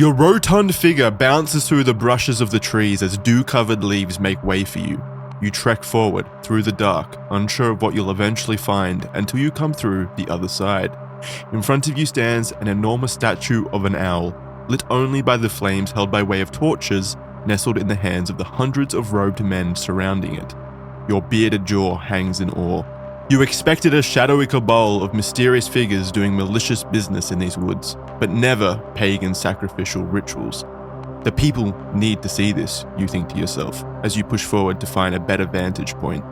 Your rotund figure bounces through the brushes of the trees as dew-covered leaves make way for you. You trek forward through the dark, unsure of what you'll eventually find until you come through the other side. In front of you stands an enormous statue of an owl, lit only by the flames held by way of torches nestled in the hands of the hundreds of robed men surrounding it. Your bearded jaw hangs in awe. You expected a shadowy cabal of mysterious figures doing malicious business in these woods, but never pagan sacrificial rituals. The people need to see this, you think to yourself, as you push forward to find a better vantage point.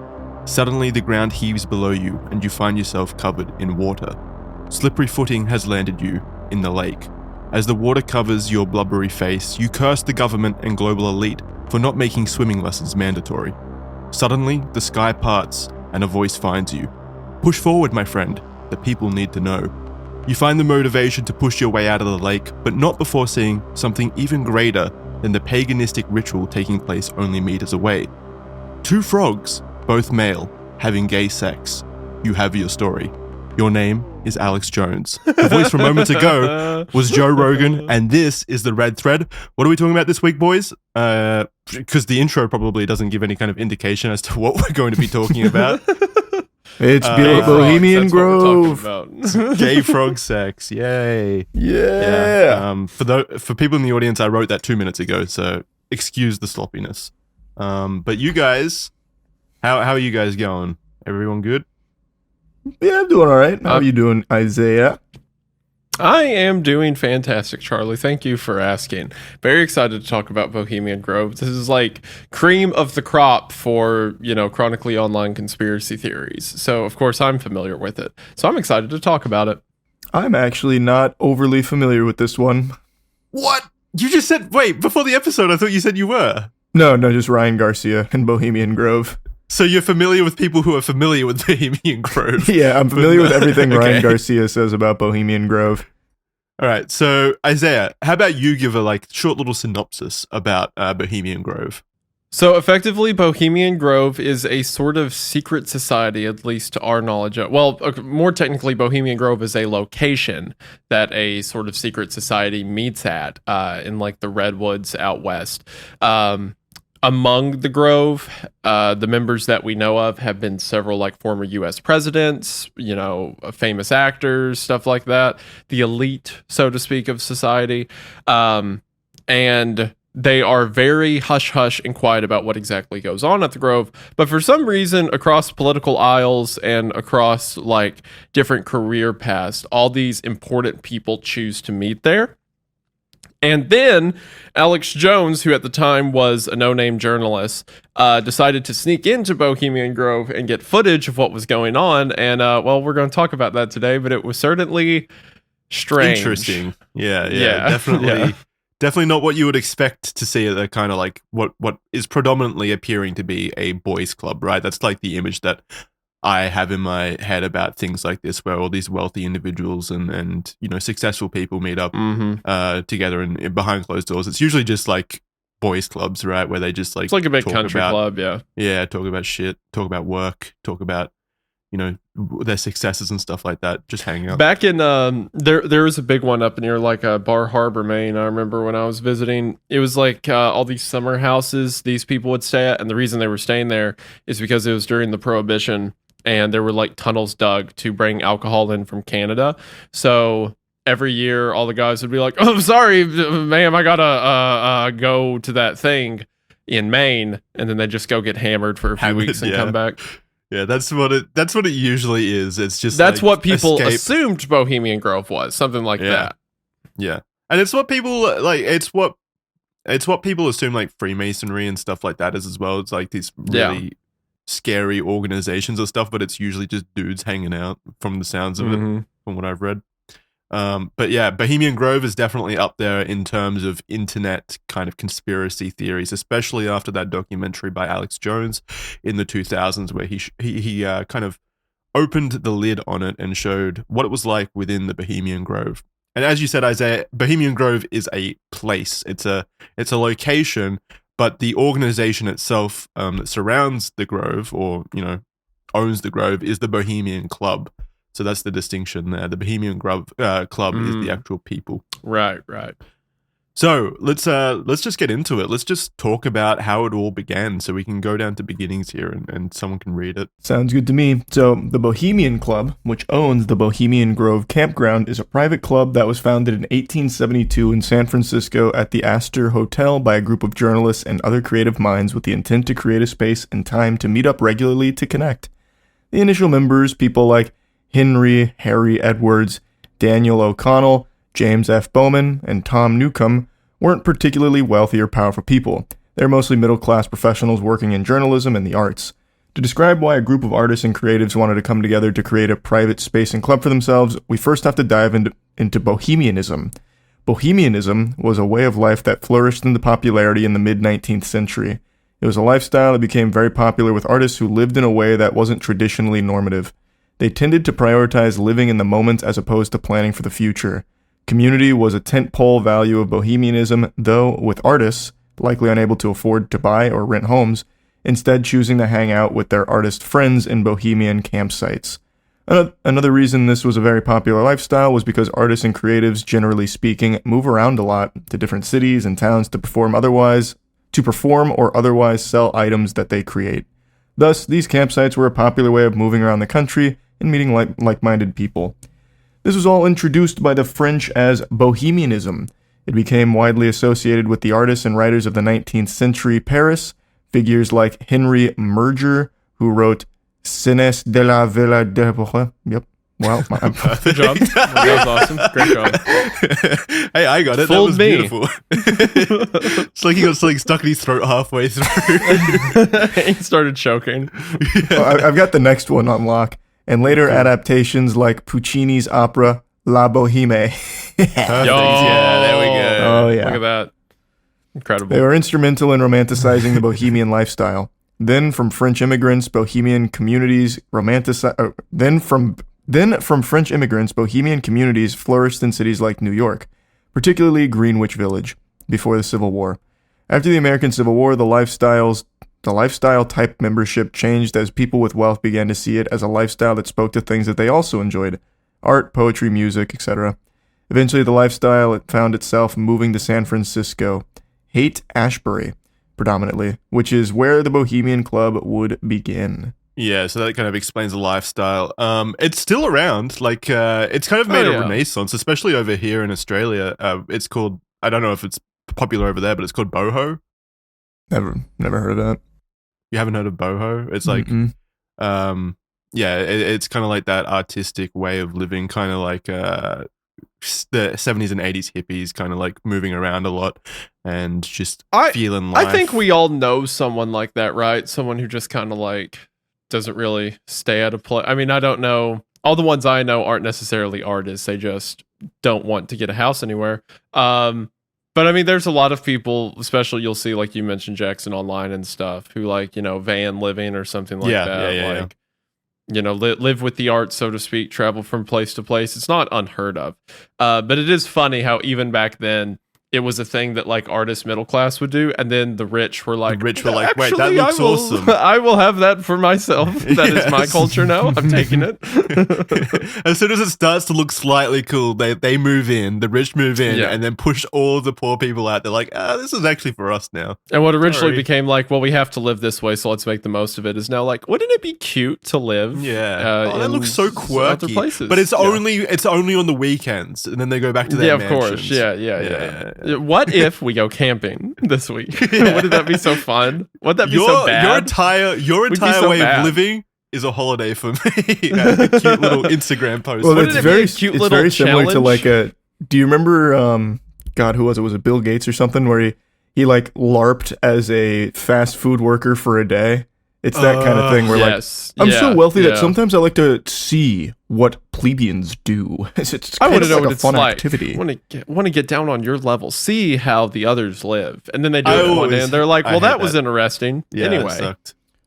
Suddenly, the ground heaves below you, and you find yourself covered in water. Slippery footing has landed you in the lake. As the water covers your blubbery face, you curse the government and global elite for not making swimming lessons mandatory. Suddenly, the sky parts, and a voice finds you. Push forward, my friend. The people need to know. You find the motivation to push your way out of the lake, but not before seeing something even greater than the paganistic ritual taking place only meters away. 2 frogs, both male, having gay sex. You have your story. Your name is Alex Jones. The voice from moments ago was Joe Rogan, and this is the Red Thread. What are we talking about this week, boys? Because the intro probably doesn't give any kind of indication as to what we're going to be talking about. It's Bohemian Grove. Gay frog sex. Yay. Yeah. For people in the audience, I wrote that 2 minutes ago, so excuse the sloppiness. But you guys, how are you guys going? Everyone good? Yeah, I'm doing all right. How are you doing, Isaiah? I am doing fantastic, Charlie. Thank you for asking. Very excited to talk about Bohemian Grove. This is like cream of the crop for, chronically online conspiracy theories. So, of course, I'm familiar with it. So I'm excited to talk about it. I'm actually not overly familiar with this one. What? You just said, wait, before the episode, I thought you said you were. No, just Ryan Garcia and Bohemian Grove. So you're familiar with people who are familiar with Bohemian Grove? Yeah, I'm familiar with everything Ryan Garcia says about Bohemian Grove. All right, so Isaiah, how about you give a short little synopsis about Bohemian Grove? So effectively, Bohemian Grove is a sort of secret society, at least to our knowledge. Well, more technically, Bohemian Grove is a location that a sort of secret society meets at in the redwoods out west. Among the Grove, the members that we know of have been several former U.S. presidents, famous actors, stuff like that. The elite, so to speak, of society. And they are very hush-hush and quiet about what exactly goes on at the Grove. But for some reason, across political aisles and across different career paths, all these important people choose to meet there. And then Alex Jones, who at the time was a no-name journalist, decided to sneak into Bohemian Grove and get footage of what was going on. And, we're going to talk about that today, but it was certainly strange. Interesting. Yeah, definitely. Yeah. Definitely not what you would expect to see at a kind of what is predominantly appearing to be a boys' club, right? That's the image that I have in my head about things like this, where all these wealthy individuals and successful people meet up together and behind closed doors. It's usually just boys clubs, right? Where they just it's like a big country club, yeah. Yeah, talk about shit, talk about work, talk about their successes and stuff like that. Just hanging out. Back in there was a big one up near Bar Harbor, Maine. I remember when I was visiting, it was all these summer houses these people would stay at, and the reason they were staying there is because it was during the Prohibition. And there were tunnels dug to bring alcohol in from Canada. So every year, all the guys would be like, "Oh, sorry, ma'am, I gotta go to that thing in Maine," and then they just go get hammered for a few weeks and come back. Yeah, that's what it usually is. It's just that's what people assumed Bohemian Grove was, something like that. Yeah, and it's what people It's what people assume Freemasonry and stuff like that is as well. It's these really scary organizations or stuff, but it's usually just dudes hanging out from the sounds of it, from what I've read. But yeah, Bohemian Grove is definitely up there in terms of internet kind of conspiracy theories, especially after that documentary by Alex Jones in the 2000s, where he kind of opened the lid on it and showed what it was like within the Bohemian Grove. And as you said, Isaiah, Bohemian Grove is a place. It's a location. But the organization itself that surrounds the Grove, or owns the Grove, is the Bohemian Club. So that's the distinction there. The Bohemian Grove Club is the actual people. Right. So let's just get into it. Let's just talk about how it all began, so we can go down to beginnings here, and someone can read it. Sounds good to me. So, the Bohemian Club, which owns the Bohemian Grove campground, is a private club that was founded in 1872 in San Francisco at the Astor Hotel by a group of journalists and other creative minds with the intent to create a space and time to meet up regularly to connect. The initial members, people like Harry Edwards, Daniel O'Connell, James F. Bowman, and Tom Newcomb, weren't particularly wealthy or powerful people. They're mostly middle-class professionals working in journalism and the arts. To describe why a group of artists and creatives wanted to come together to create a private space and club for themselves, we first have to dive into Bohemianism. Bohemianism was a way of life that flourished into popularity in the mid-19th century. It was a lifestyle that became very popular with artists who lived in a way that wasn't traditionally normative. They tended to prioritize living in the moment as opposed to planning for the future. Community was a tentpole value of Bohemianism, though with artists, likely unable to afford to buy or rent homes, instead choosing to hang out with their artist friends in Bohemian campsites. Another reason this was a very popular lifestyle was because artists and creatives, generally speaking, move around a lot to different cities and towns to perform or otherwise sell items that they create. Thus, these campsites were a popular way of moving around the country and meeting like-minded people. This was all introduced by the French as Bohemianism. It became widely associated with the artists and writers of the 19th century Paris, figures like Henry Murger, who wrote Cines de la Villa de Bohème. Yep. Wow. Good job. That was awesome. Great job. Hey, I got it. Fooled that was me. Beautiful. It's like he got something stuck in his throat halfway through. He started choking. Well, I've got the next one on lock. And later adaptations like Puccini's opera La Bohème. Yeah, there we go. Oh, yeah. Look at that. Incredible. They were instrumental in romanticizing the Bohemian lifestyle. Then from French immigrants, Bohemian communities flourished in cities like New York, particularly Greenwich Village, before the Civil War. After the American Civil War, the lifestyle type membership changed as people with wealth began to see it as a lifestyle that spoke to things that they also enjoyed: art, poetry, music, etc. Eventually, the lifestyle found itself moving to San Francisco, Haight-Ashbury, predominantly, which is where the Bohemian Club would begin. Yeah, so that kind of explains the lifestyle. It's still around. Like, it's kind of made a renaissance, especially over here in Australia. It's called, I don't know if it's popular over there, but it's called boho. Never heard of that. You haven't heard of boho? It's like, it's kind of like that artistic way of living, kind of like the 70s and 80s hippies, kind of like moving around a lot and just feeling life. I think we all know someone like that, right? Someone who just kind of like doesn't really stay at a place. I mean, I don't know. All the ones I know aren't necessarily artists. They just don't want to get a house anywhere. But I mean, there's a lot of people, especially you'll see, like you mentioned, Jackson, online and stuff, who like, van living or something like that. Live with the art, so to speak, travel from place to place. It's not unheard of. But it is funny how even back then, it was a thing that like artist middle class would do, and then the rich were like, wait, that looks awesome. I will have that for myself. That is my culture now. I'm taking it. As soon as it starts to look slightly cool, they move in, the rich move in, and then push all the poor people out. They're like, this is actually for us now. And what originally became like, well, we have to live this way, so let's make the most of it, is now like, wouldn't it be cute to live? Yeah, that looks so quirky. Other places, but it's only on the weekends, and then they go back to their mansions. Yeah. What if we go camping this week? Wouldn't that be so fun? Wouldn't that be so bad? Your entire way of living is a holiday for me. A cute little Instagram post. Well, it's very similar to like a. Do you remember? God, who was it? Was it Bill Gates or something? Where he like LARPed as a fast food worker for a day. It's that kind of thing where I'm so wealthy that sometimes I like to see what plebeians do. It's I want to know like what a it's fun like. activity. Want to get down on your level, see how the others live, and then they do it one day, and they're like, "Well, that was interesting." Yeah, anyway,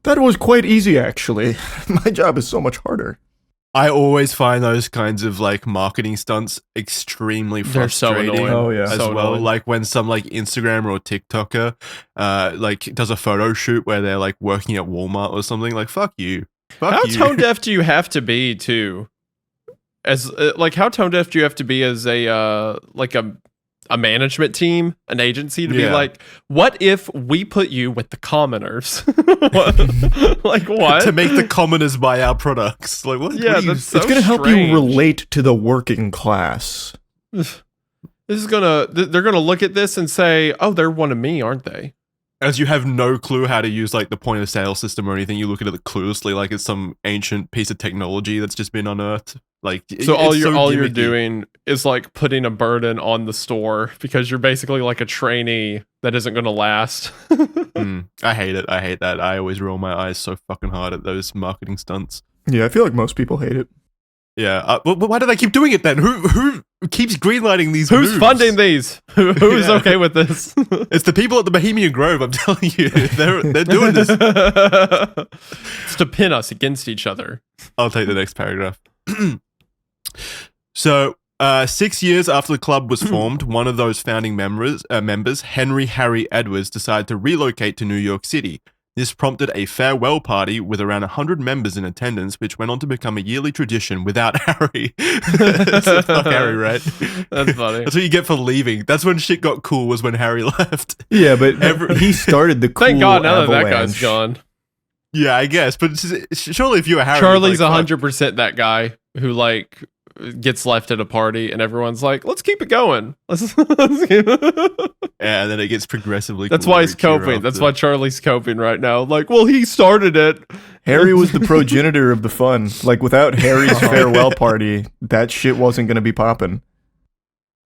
that was quite easy, actually. My job is so much harder. I always find those kinds of like marketing stunts extremely frustrating. They're so annoying. Oh yeah, as well. Annoying. Like when some like Instagrammer or TikToker like does a photo shoot where they're like working at Walmart or something. Like fuck you. How tone deaf do you have to be too? As how tone deaf do you have to be as a like a a management team, an agency to be like, what if we put you with the commoners? Like what? To make the commoners buy our products. Like what? Yeah, what that's so it's going to help you strange. relate to the working class. This is they're gonna look at this and say, oh, they're one of me, aren't they? As you have no clue how to use like the point of sale system or anything, you look at it cluelessly like it's some ancient piece of technology that's just been unearthed. Like so all you're gimmicky. doing is like putting a burden on the store because you're basically like a trainee that isn't going to last. I hate it. I hate that. I always roll my eyes so fucking hard at those marketing stunts. Yeah, I feel like most people hate it. Yeah, but why do they keep doing it then? Who keeps greenlighting these? Who's moves? funding these? Who's okay with this? It's the people at the Bohemian Grove. I'm telling you, they're doing this. It's to pin us against each other. I'll take the next paragraph. So, 6 years after the club was formed, one of those founding members, Henry Harry Edwards, decided to relocate to New York City. This prompted a farewell party with around 100 members in attendance, which went on to become a yearly tradition without Harry. Fuck Harry, right? That's funny. That's what you get for leaving. That's when shit got cool, was when Harry left. Yeah, but he started the cool Thank God now avalanche. that guy's gone. Yeah, I guess. But surely if you were Harry... Charlie's like, 100% that guy who like gets left at a party and everyone's like, let's keep it going. Let's keep it. Yeah, and then it gets progressively That's cooler why he's each year coping. That's after. why Charlie's coping right now. Like, well, he started it. Harry was the progenitor of the fun. Like, without Harry's farewell party, that shit wasn't going to be popping.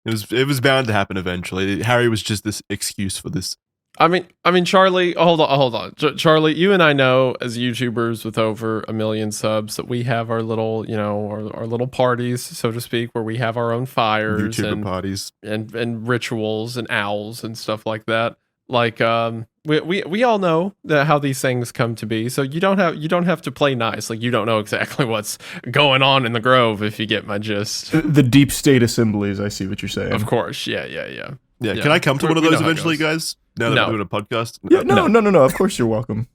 It was bound to happen eventually. Harry was just this excuse for this. I mean, Charlie, hold on. Charlie, you and I know as YouTubers with over 1 million subs that we have our little, our little parties, so to speak, where we have our own fires YouTuber and parties. and rituals and owls and stuff like that. Like, we all know that how these things come to be. So you don't have to play nice. Like, you don't know exactly what's going on in the Grove, if you get my gist. The deep state assemblies, I see what you're saying. Of course, yeah. Yeah, can I come to one of We know those how it eventually, goes. guys? Now that No. we're doing a podcast? Yeah, no. Of course you're welcome.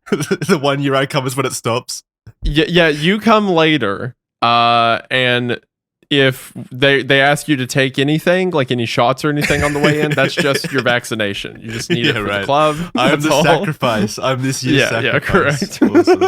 The 1 year I come is when it stops. Yeah, you come later. And if they ask you to take anything, like any shots or anything on the way in, that's just your vaccination. You just need it for the club. I'm That's the all. sacrifice. I'm this year's sacrifice. Yeah, correct. Awesome.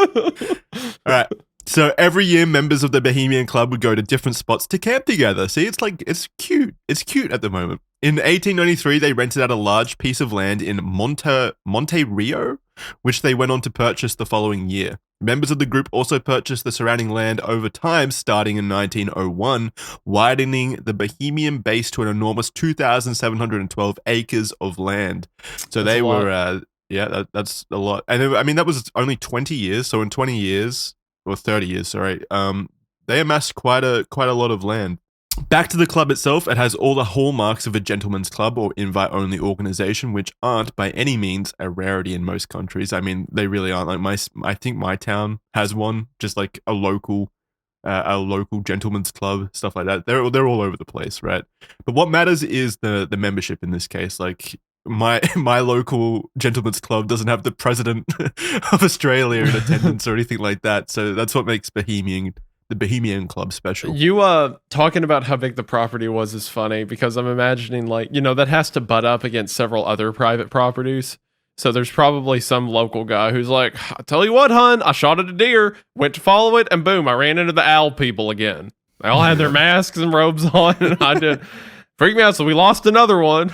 All right. So every year, members of the Bohemian Club would go to different spots to camp together. See, it's cute. It's cute at the moment. In 1893, they rented out a large piece of land in Monte Rio, which they went on to purchase the following year. Members of the group also purchased the surrounding land over time, starting in 1901, widening the Bohemian base to an enormous 2,712 acres of land. So That's they a lot. were, that's a lot. And I mean, that was only 20 years. So in 20 years, or 30 years, sorry, they amassed quite a lot of land. Back to the club itself, it has all the hallmarks of a gentleman's club or invite-only organization, which aren't by any means a rarity in most countries. I mean, they really aren't. Like I think my town has one, just like a local gentleman's club, stuff like that. They're all over the place, right? But what matters is the membership in this case. Like my local gentleman's club doesn't have the president of Australia in attendance or anything like that. So that's what makes the Bohemian Club special. You talking about how big the property was is funny because I'm imagining that has to butt up against several other private properties. So there's probably some local guy who's like, I tell you what, hun, I shot at a deer, went to follow it, and boom, I ran into the owl people again. They all had their masks and robes on, and I did freak me out. So we lost another one.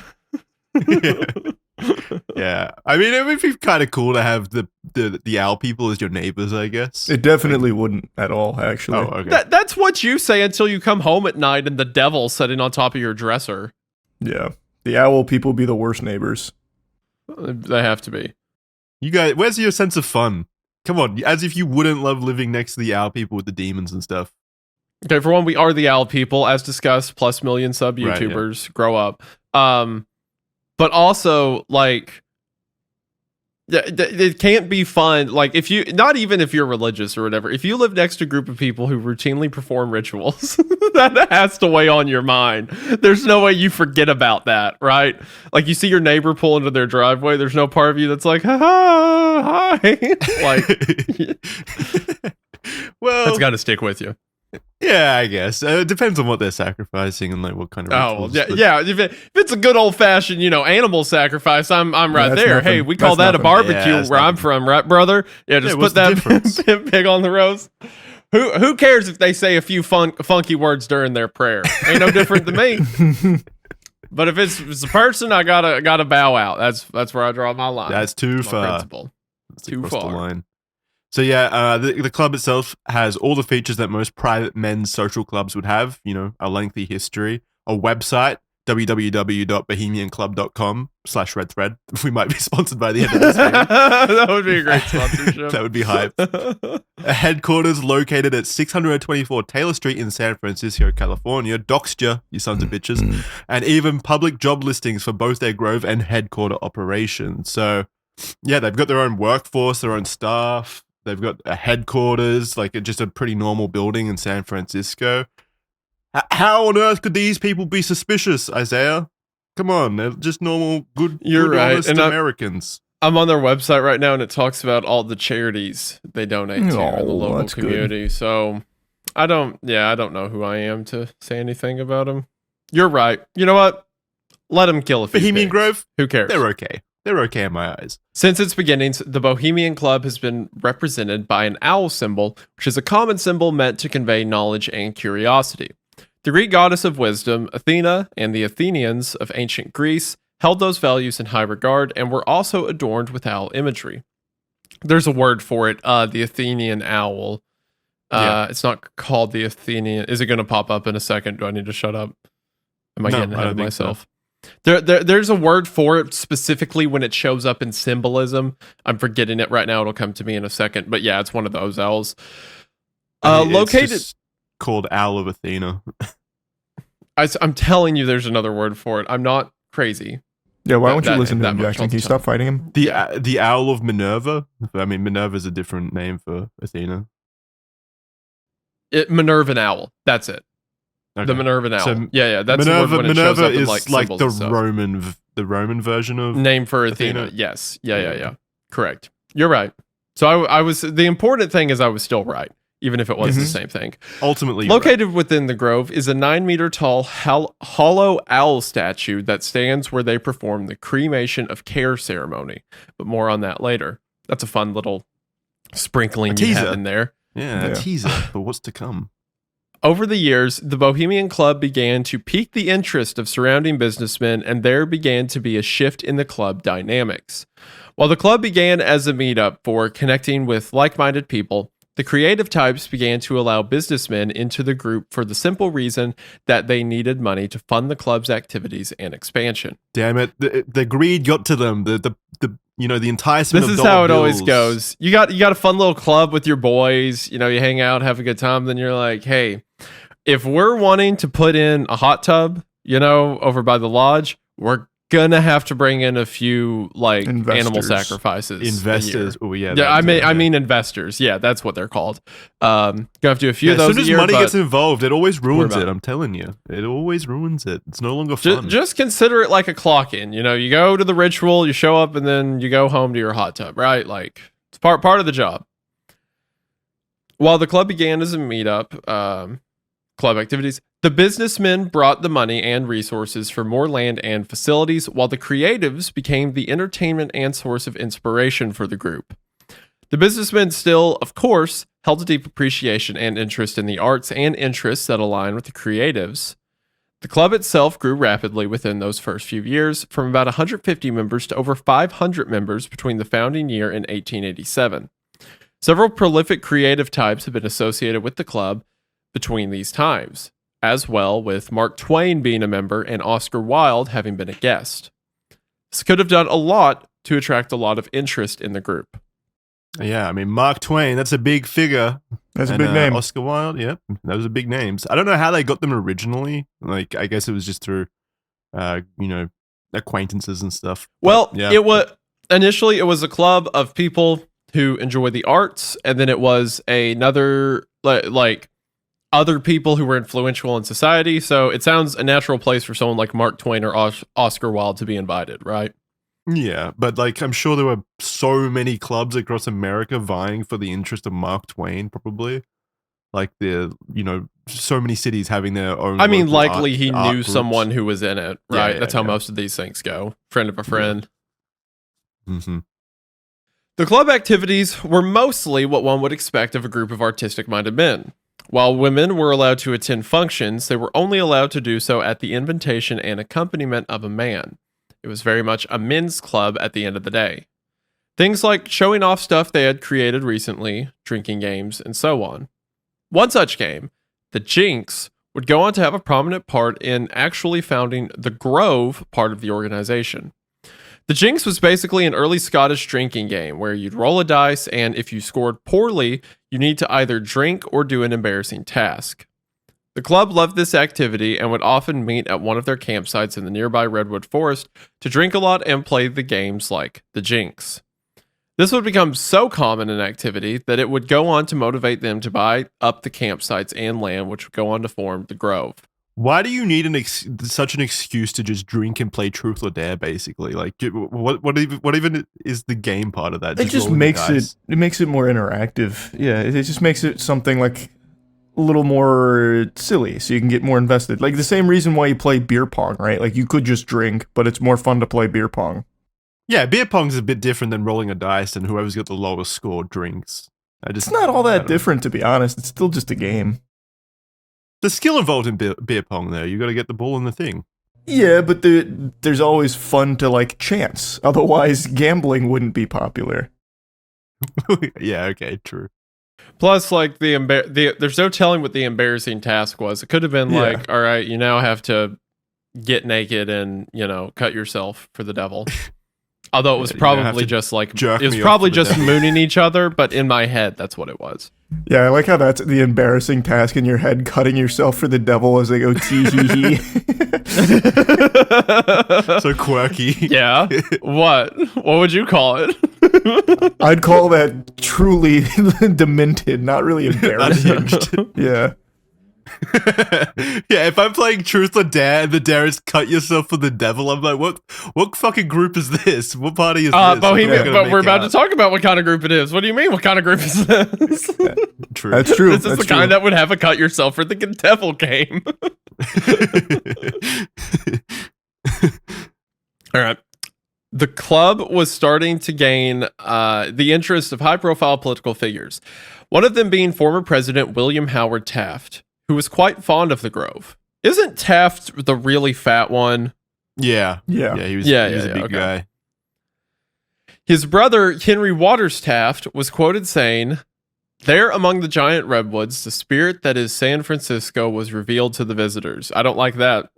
Yeah, I mean, it would be kind of cool to have the owl people as your neighbors, I guess. It definitely wouldn't at all, actually. Oh, okay. That's what you say until you come home at night and the devil's sitting on top of your dresser. Yeah. The owl people be the worst neighbors. They have to be. You guys, where's your sense of fun? Come on, as if you wouldn't love living next to the owl people with the demons and stuff. Okay, for one, we are the owl people, as discussed, plus million sub Right, YouTubers grow up. But also, it can't be fun. Like, not even if you're religious or whatever, if you live next to a group of people who routinely perform rituals, that has to weigh on your mind. There's no way you forget about that, right? Like, you see your neighbor pull into their driveway, there's no part of you that's like, hi. Like, Well, that's got to stick with you. Yeah, I guess. It depends on what they're sacrificing and like what kind of Oh, well, rituals. yeah, but- yeah. If it's a good old fashioned, animal sacrifice, I'm right that's there. nothing. Hey, we call That's that a nothing. Yeah, barbecue that's where I'm nothing. from, right, brother? Yeah, just what's put the that difference? pig on the roast. Who cares if they say a few funky words during their prayer? Ain't no different than me. But if it's a person, I gotta bow out. That's where I draw my line. That's too My far. principle. That's Too across the far. line. So yeah, the club itself has all the features that most private men's social clubs would have. A lengthy history, a website, www.bohemianclub.com/redthread. We might be sponsored by the end of this video. That would be a great sponsorship. That would be hype. A headquarters located at 624 Taylor Street in San Francisco, California. Doxed you sons of bitches. And even public job listings for both their Grove and headquarter operations. So, yeah, they've got their own workforce, their own staff. They've got a headquarters, like just a pretty normal building in San Francisco. How on earth could these people be suspicious, Isaiah? Come on, they're just normal, good, You're right. honest And Americans. I'm on their website right now, and it talks about all the charities they donate to in the Oh, local that's good. community. So I don't know who I am to say anything about them. You're right. You know what? Let them kill a few Bohemian pigs. Grove, Who cares? they're okay. They're okay in my eyes. Since its beginnings, the Bohemian Club has been represented by an owl symbol, which is a common symbol meant to convey knowledge and curiosity. The Greek goddess of wisdom, Athena, and the Athenians of ancient Greece held those values in high regard and were also adorned with owl imagery. There's a word for it, the Athenian owl. Yeah. It's not called the Athenian. Is it going to pop up in a second? Do I need to shut up? Am I No, getting I ahead don't of think so. myself? There's a word for it specifically when it shows up in symbolism. I'm forgetting it right now. It'll come to me in a second. But yeah, it's one of those owls. It's Located. just called Owl of Athena. I'm telling you, there's another word for it. I'm not crazy. Yeah, why don't you That- listen to that him, much Jackson? I'll Can you tell. stop fighting him? The Owl of Minerva. I mean, Minerva's a different name for Athena. Minervan owl. That's it. Okay. The Minervan owl. So yeah. That's Minerva, the word when it shows Minerva up in is like like symbols and the stuff. Roman version of. Name for Athena. Athena? Yes. Yeah. Correct. You're right. So I was. The important thing is I was still right, even if it was the same thing. Ultimately, you're right. Located within the grove is a 9-meter tall hollow owl statue that stands where they perform the Cremation of Care ceremony. But more on that later. That's a fun little sprinkling A you have teaser. in there. Yeah, Yeah. a teaser for what's to come. Over the years, the Bohemian Club began to pique the interest of surrounding businessmen, and there began to be a shift in the club dynamics. While the club began as a meetup for connecting with like-minded people, the creative types began to allow businessmen into the group for the simple reason that they needed money to fund the club's activities and expansion. Damn it! The greed got to them. The enticement. This of is how dollar it always bills. goes. You got a fun little club with your boys, you hang out, have a good time, then you're like, "Hey, if we're wanting to put in a hot tub, over by the lodge, we're gonna have to bring in a few animal Investors. sacrifices. Investors. Oh yeah. Yeah, that- I mean investors. Yeah, that's what they're called. Gonna have to do a few Yeah, of as those soon a as year, money but gets involved, it always ruins about it. it. I'm telling you, it always ruins it. It's no longer fun. just consider it like a clock in. You go to the ritual, you show up, and then you go home to your hot tub, right? Like it's part of the job. While the club began as a meetup, club activities, the businessmen brought the money and resources for more land and facilities, while the creatives became the entertainment and source of inspiration for the group. The businessmen still, of course, held a deep appreciation and interest in the arts and interests that align with the creatives. The club itself grew rapidly within those first few years, from about 150 members to over 500 members between the founding year and 1887. Several prolific creative types have been associated with the club between these times, as well with Mark Twain being a member and Oscar Wilde having been a guest. This could have done a lot to attract a lot of interest in the group. Yeah, I mean, Mark Twain, that's a big figure. That's a And, big name. Oscar Wilde, yep. Those are big names. I don't know how they got them originally. Like, I guess it was just through, acquaintances and stuff. Well, But, yeah. it was initially it was a club of people who enjoy the arts, and then it was another like other people who were influential in society. So it sounds a natural place for someone like Mark Twain or Oscar Wilde to be invited, right? Yeah, but like, I'm sure there were so many clubs across America vying for the interest of Mark Twain, probably. like so many cities having their own. I mean, local likely he art knew groups. someone who was in it, right? Yeah, That's how yeah. most of these things go. Friend of a friend. Mm-hmm. The club activities were mostly what one would expect of a group of artistic-minded men. While women were allowed to attend functions, they were only allowed to do so at the invitation and accompaniment of a man. It was very much a men's club at the end of the day. Things like showing off stuff they had created recently, drinking games, and so on. One such game, the Jinx, would go on to have a prominent part in actually founding the Grove part of the organization. The Jinx was basically an early Scottish drinking game where you'd roll a dice, and if you scored poorly, you need to either drink or do an embarrassing task. The club loved this activity and would often meet at one of their campsites in the nearby redwood forest to drink a lot and play the games like the Jinx. This would become so common an activity that it would go on to motivate them to buy up the campsites and land, which would go on to form the Grove. Why do you need such an excuse to just drink and play Truth or Dare? Basically, like what even is the game part of that? It just makes it more interactive. Yeah, it just makes it something like a little more silly, so you can get more invested. Like the same reason why you play beer pong, right? Like you could just drink, but it's more fun to play beer pong. Yeah, beer pong's a bit different than rolling a dice, and whoever's got the lowest score drinks. It's not all that different, to be honest. It's still just a game. The skill involved in beer pong, though, you got to get the ball in the thing. Yeah, but there's always fun to like chance. Otherwise, gambling wouldn't be popular. Yeah, okay, true. Plus, like there's no telling what the embarrassing task was. It could have been like, all right, you now have to get naked and cut yourself for the devil. Although it was probably just like it was probably just mooning each other, but in my head, that's what it was. Yeah, I like how that's the embarrassing task in your head, cutting yourself for the devil as they go tee hee hee. So quirky. Yeah. What would you call it? I'd call that truly demented, not really embarrassing. Unhinged. Yeah. Yeah, if I'm playing Truth or Dare and the dare is cut yourself for the devil, I'm like, what fucking group is this? What party is this? Bohemian, but we're about to talk about what kind of group it is. What do you mean, what kind of group is this? True. That's true. This is the kind that would have a cut yourself for the devil game. All right. The club was starting to gain the interest of high-profile political figures, one of them being former President William Howard Taft, who was quite fond of the Grove. Isn't Taft the really fat one? Yeah. He was a big guy. His brother, Henry Waters Taft, was quoted saying, "There among the giant redwoods, the spirit that is San Francisco was revealed to the visitors." I don't like that.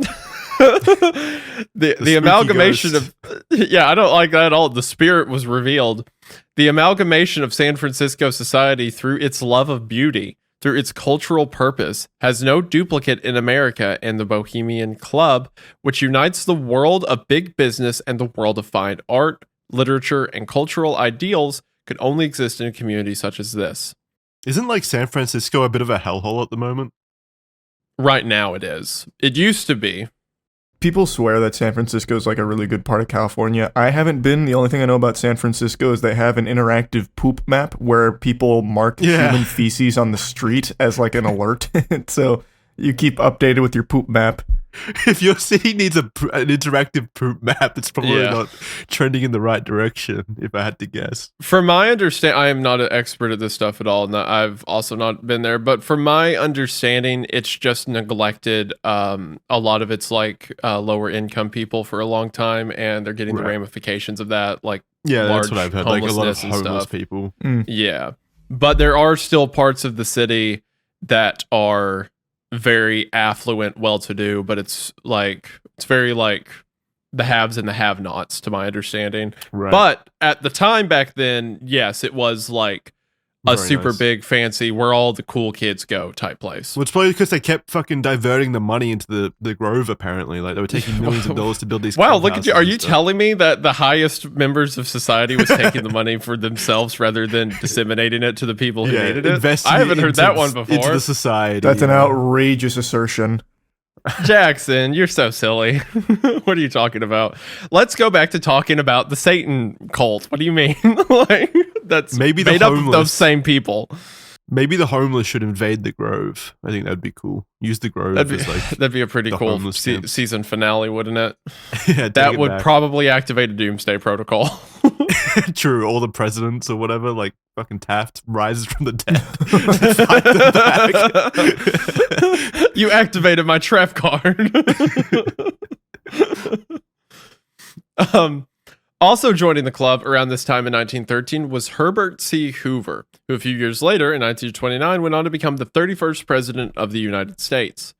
the amalgamation ghost. I don't like that at all. The spirit was revealed. The amalgamation of San Francisco society through its love of beauty, through its cultural purpose, has no duplicate in America, and the Bohemian Club, which unites the world of big business and the world of fine art, literature, and cultural ideals, could only exist in a community such as this. Isn't like San Francisco a bit of a hellhole at the moment? Right now it is. It used to be. People swear that San Francisco is like a really good part of California. I haven't been. The only thing I know about San Francisco is they have an interactive poop map where people mark human feces on the street as like an alert. So you keep updated with your poop map. If your city needs an interactive poop map, it's probably not trending in the right direction, if I had to guess. From my understanding, I am not an expert at this stuff at all, and I've also not been there, but from my understanding, it's just neglected. A lot of it's like lower income people for a long time, and they're getting the ramifications of that, like that's what I've heard, like a lot of homeless people. Yeah, but there are still parts of the city that are very affluent, well-to-do, but it's very like the haves and the have-nots, to my understanding. Right. But at the time back then, yes, it was like a Very super nice. big, fancy, where all the cool kids go type place. Well, it's probably because they kept fucking diverting the money into the Grove, apparently. Like, they were taking millions of dollars to build these Wow, look at you. Are you stuff. telling me that the highest members of society was taking the money for themselves rather than disseminating it to the people who needed it? I haven't heard that one before. Into the society. That's an outrageous assertion. Jackson, you're so silly. What are you talking about? Let's go back to talking about the Satan cult. What do you mean? Like, that's Maybe the made up of homeless. those same people. Maybe the homeless should invade the Grove. I think that'd be cool. Use the Grove as like that'd be a pretty the cool homeless camp. season finale, wouldn't it? Yeah, that would probably activate a doomsday protocol. True, all the presidents or whatever, like fucking Taft rises from the dead. Fight them back. You activated my trap card. Also joining the club around this time in 1913 was Herbert C. Hoover, who a few years later, in 1929, went on to become the 31st president of the United States.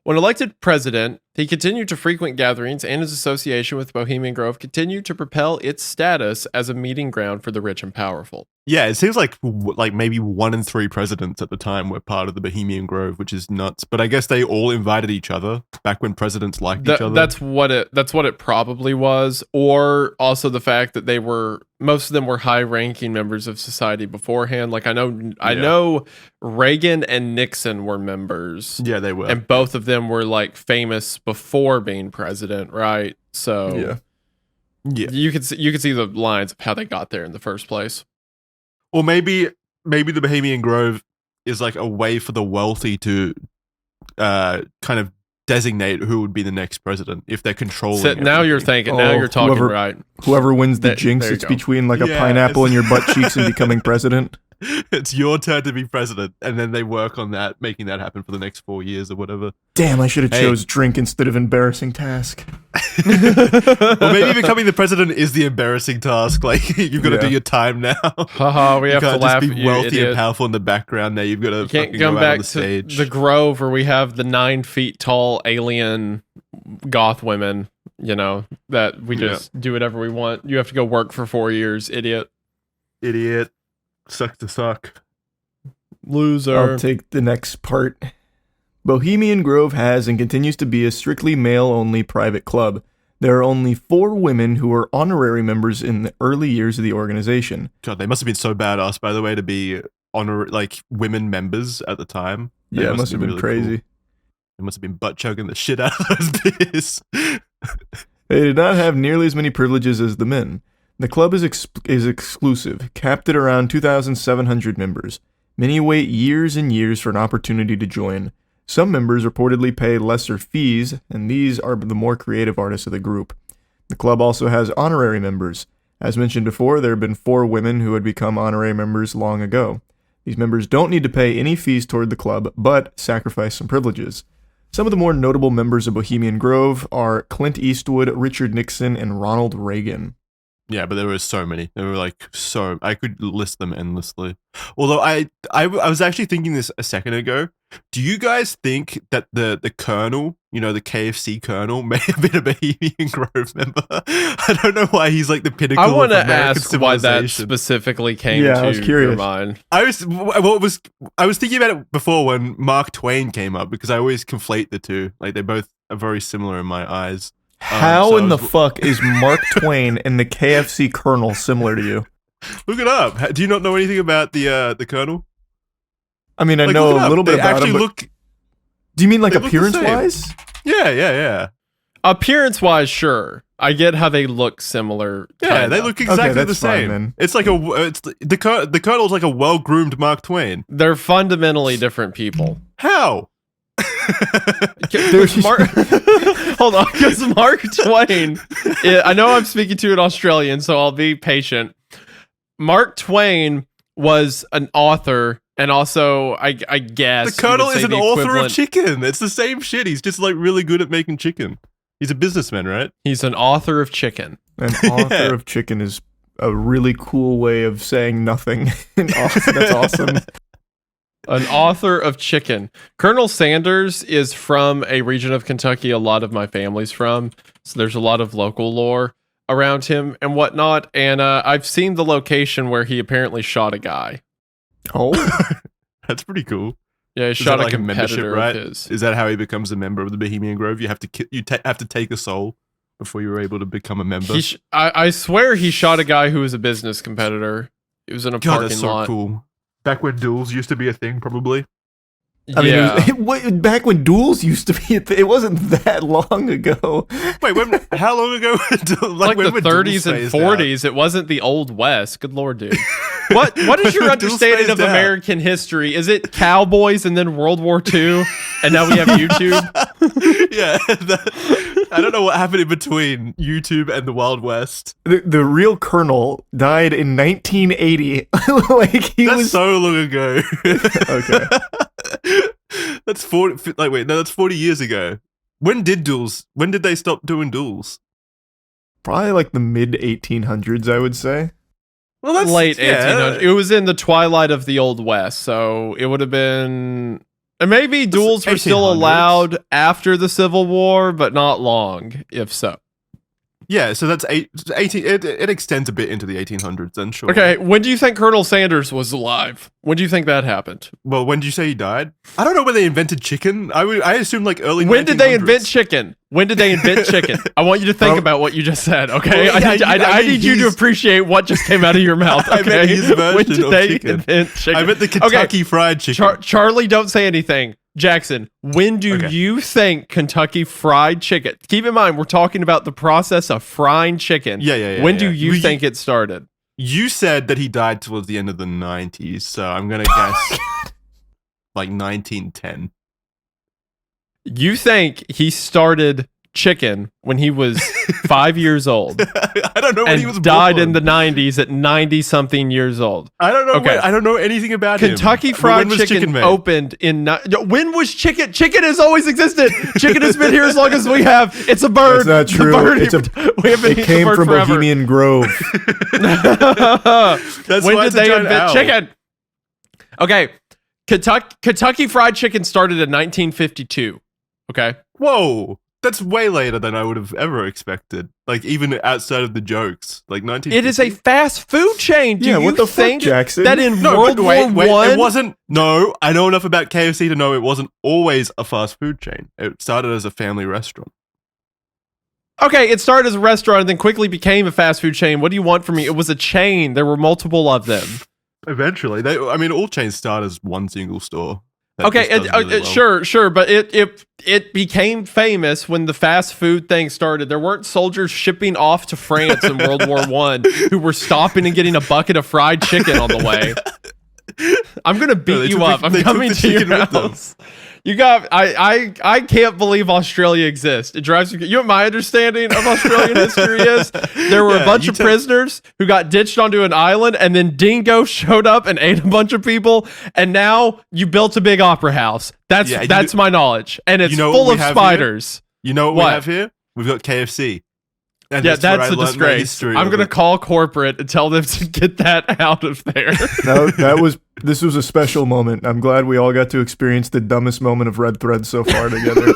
When elected president, he continued to frequent gatherings, and his association with Bohemian Grove continued to propel its status as a meeting ground for the rich and powerful. Yeah, it seems like maybe 1 in 3 presidents at the time were part of the Bohemian Grove, which is nuts. But I guess they all invited each other back when presidents liked each other. That's what it probably was, or also the fact that most of them were high-ranking members of society beforehand. Like I know Reagan and Nixon were members. Yeah, they were, and both of them were like famous before being president, right? So yeah, you could see the lines of how they got there in the first place. Or maybe the Bohemian Grove is like a way for the wealthy to kind of designate who would be the next president if they're controlling. So now you're thinking. Now you're talking right. Whoever wins the jinx, it's between like a pineapple in your butt cheeks and becoming president. It's your turn to be president, and then they work on that, making that happen for the next 4 years or whatever. Damn, I should have chose drink instead of embarrassing task. Well, maybe becoming the president is the embarrassing task. Like you've got to do your time now. Haha, we have to laugh. You can't just be wealthy and powerful in the background. Now you've got to fucking go out on the stage. To the Grove where we have the 9 feet tall alien goth women. You know that we just do whatever we want. You have to go work for 4 years, idiot. Sucks to suck. Loser. I'll take the next part. Bohemian Grove has and continues to be a strictly male-only private club. There are only 4 women who are honorary members in the early years of the organization. God, they must have been so badass, by the way, to be women members at the time. Yeah, it must have been really crazy. Cool. They must have been butt chugging the shit out of those beers. They did not have nearly as many privileges as the men. The club is exclusive, capped at around 2,700 members. Many wait years and years for an opportunity to join. Some members reportedly pay lesser fees, and these are the more creative artists of the group. The club also has honorary members. As mentioned before, there have been 4 women who had become honorary members long ago. These members don't need to pay any fees toward the club, but sacrifice some privileges. Some of the more notable members of Bohemian Grove are Clint Eastwood, Richard Nixon, and Ronald Reagan. Yeah, but there were so many. There were I could list them endlessly. Although I was actually thinking this a second ago. Do you guys think that the Colonel, the KFC Colonel, may have been a Bohemian Grove member? I don't know why he's like the pinnacle of American civilization. I want to ask why that specifically came to I was curious. Your mind. I was thinking about it before when Mark Twain came up, because I always conflate the two. Like they both are very similar in my eyes. How in the fuck is Mark Twain and the KFC Colonel similar to you? Look it up. Do you not know anything about the Colonel? I mean, I know a little bit about him. Do you mean like appearance-wise? Yeah. Appearance-wise, sure. I get how they look similar. Yeah, they look exactly the same. Fine, it's like the Colonel's like a well-groomed Mark Twain. They're fundamentally different people. How? Hold on, because Mark Twain, I know I'm speaking to an Australian, so I'll be patient. Mark Twain was an author, and also, I guess the Colonel is an author of chicken. It's the same shit. He's just like really good at making chicken. He's a businessman, right? He's an author of chicken. An author of chicken is a really cool way of saying nothing. That's awesome. An author of chicken. Colonel Sanders is from a region of Kentucky a lot of my family's from, so there's a lot of local lore around him and whatnot, and I've seen the location where he apparently shot a guy. Oh? That's pretty cool. Yeah, he shot a competitor right? of his. Is that how he becomes a member of the Bohemian Grove? You have to have to take a soul before you were able to become a member? I swear he shot a guy who was a business competitor. It was in a parking that's so lot. Cool. Back when duels used to be a thing, probably. I mean, back when duels used to be a thing, it wasn't that long ago. Wait, how long ago? like the 30s and 40s. It wasn't the Old West. Good Lord, dude. What is your Duel understanding spaced of out. American history? Is it cowboys and then World War II, and now we have YouTube? Yeah, I don't know what happened in between YouTube and the Wild West. The real Colonel died in 1980. Like That's was so long ago. okay. That's 40. Like, wait, no, that's 40 years ago. When did they stop doing duels? Probably like the mid 1800s, I would say. Well, that's Late yeah. 1800s. It was in the twilight of the Old West, so it would have been. And maybe duels were still 1800s. allowed after the Civil War, but not long, if so. Yeah, so that's 18. It extends a bit into the 1800s, then sure. Okay, when do you think Colonel Sanders was alive? When do you think that happened? Well, when did you say he died? I don't know when they invented chicken. I assume like early. When did they 1900s. invent chicken? When did they invent chicken? I want you to think about what you just said, okay? Well, yeah, I need you to he's- appreciate what just came out of your mouth, I meant okay? his version When did of they chicken. invent chicken? I meant the Kentucky Fried Chicken. Charlie, don't say anything. Jackson, when do Okay. you think Kentucky Fried Chicken? Keep in mind, we're talking about the process of frying chicken. Yeah, When do yeah. you think it started? You said that he died towards the end of the 90s, so I'm gonna guess like 1910. You think he started chicken when he was 5 years old I don't know when he was and died born. in the 90s at 90-something years old? I don't know. Okay. I don't know anything about Kentucky him. Fried When was Chicken made? opened in... When was chicken? Chicken has always existed. Chicken has been here as long as we have. It's a bird. That's not The true. bird- It's we have been It eating came the bird from forever. Bohemian Grove. That's When why did it's a they giant invent owl. chicken? Okay, Kentucky Fried Chicken started in 1952. Okay, Whoa, that's way later than I would have ever expected. Like even outside of the jokes, like 19. it is a fast food chain. Do Yeah, you what the fuck, think Jackson? that in No, World but wait, War One? it wasn't. No, I know enough about KFC to know it wasn't always a fast food chain. It started as a family restaurant. Okay, it started as a restaurant and then quickly became a fast food chain. What do you want from me? It was a chain. There were multiple of them. Eventually, all chains start as one single store. that Okay, just does really well. sure, but it became famous when the fast food thing started. There weren't soldiers shipping off to France in World War One who were stopping and getting a bucket of fried chicken on the way. I'm gonna beat they you took up. the- I'm they took coming the to your chicken with them. house. You got. I can't believe Australia exists. It drives me. You know what my understanding of Australian history is? There were a Yeah, bunch you of prisoners who got ditched onto an island, and then dingo showed up and ate a bunch of people. And now you built a big opera house. That's Yeah, that's my knowledge, and it's you know full what of we have spiders. You know what, What? we have here? We've got KFC. And Yeah, where that's I a learned my disgrace. history I'm of gonna it. call corporate and tell them to get that out of there. This was a special moment. I'm glad we all got to experience the dumbest moment of Red Thread so far together.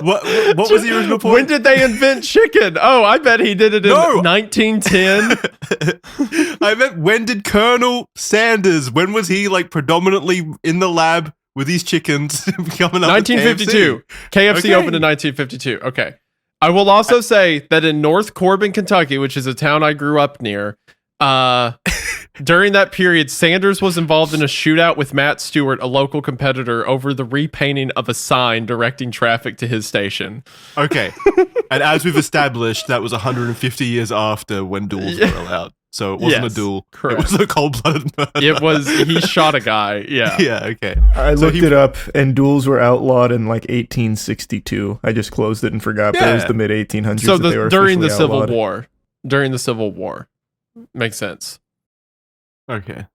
What was the original point? When did they invent chicken? Oh, I bet he did it in No. 1910. I meant when did Colonel Sanders? When was he like predominantly in the lab with these chickens coming up? with 1952. KFC Okay. opened in 1952. Okay. I will also say that in North Corbin, Kentucky, which is a town I grew up near, during that period, Sanders was involved in a shootout with Matt Stewart, a local competitor, over the repainting of a sign directing traffic to his station. Okay. And as we've established, that was 150 years after when duels were allowed. So it wasn't Yes, a duel. correct. It was a cold-blooded murder. It was, he shot a guy. Yeah. Yeah, okay. I So looked he- it up, and duels were outlawed in like 1862. I just closed it and forgot, but it was Yeah. the mid 1800s. So that they were during the officially Civil outlawed. War. During the Civil War. Makes sense. Okay.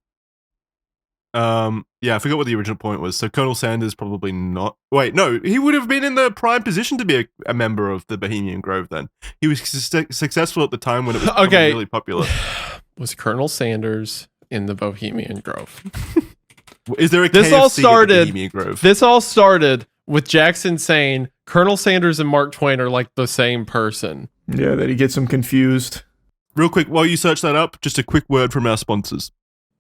Yeah, I forgot what the original point was. So Colonel Sanders probably not. Wait, no, he would have been in the prime position to be a member of the Bohemian Grove. Then he was successful at the time when it was probably Okay. really popular. Was Colonel Sanders in the Bohemian Grove? Is there a This KFC all at the started- Bohemian Grove? This all started with Jackson saying Colonel Sanders and Mark Twain are like the same person. Yeah, that he gets them confused. Real quick, while you search that up, just a quick word from our sponsors.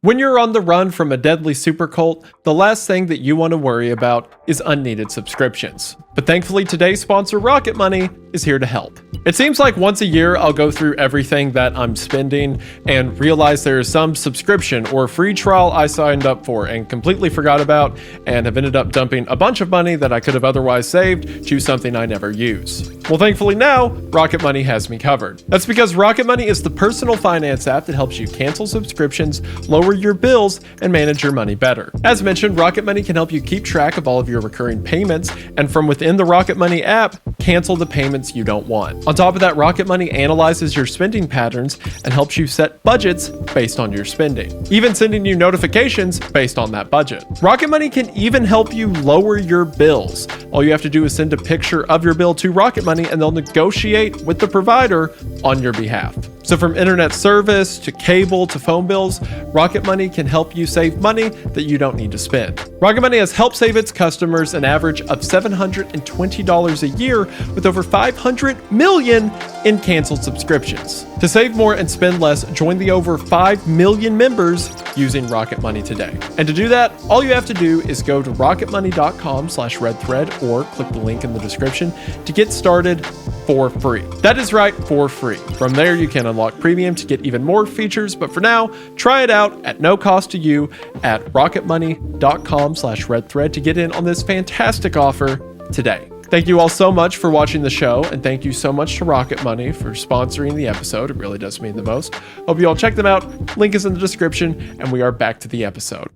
When you're on the run from a deadly super cult, the last thing that you want to worry about is unneeded subscriptions. But thankfully, today's sponsor, Rocket Money, is here to help. It seems like once a year, I'll go through everything that I'm spending and realize there is some subscription or free trial I signed up for and completely forgot about, and have ended up dumping a bunch of money that I could have otherwise saved to something I never use. Well, thankfully now, Rocket Money has me covered. That's because Rocket Money is the personal finance app that helps you cancel subscriptions, lower your bills, and manage your money better. As mentioned, Rocket Money can help you keep track of all of your recurring payments, and from within the Rocket Money app, cancel the payments you don't want. On top of that, Rocket Money analyzes your spending patterns and helps you set budgets based on your spending, even sending you notifications based on that budget. Rocket Money can even help you lower your bills. All you have to do is send a picture of your bill to Rocket Money and they'll negotiate with the provider on your behalf. So from internet service to cable to phone bills, Rocket Money can help you save money that you don't need to spend. Rocket Money has helped save its customers an average of $720 a year with over 500 million in canceled subscriptions. To save more and spend less, join the over 5 million members using Rocket Money today. And to do that, all you have to do is go to rocketmoney.com/redthread or click the link in the description to get started for free. That is right, for free. From there, you can unlock premium to get even more features, but for now, try it out at no cost to you at rocketmoney.com/redthread to get in on this fantastic offer today. Thank you all so much for watching the show, and thank you so much to Rocket Money for sponsoring the episode. It really does mean the most. Hope you all check them out. Link is in the description, and we are back to the episode.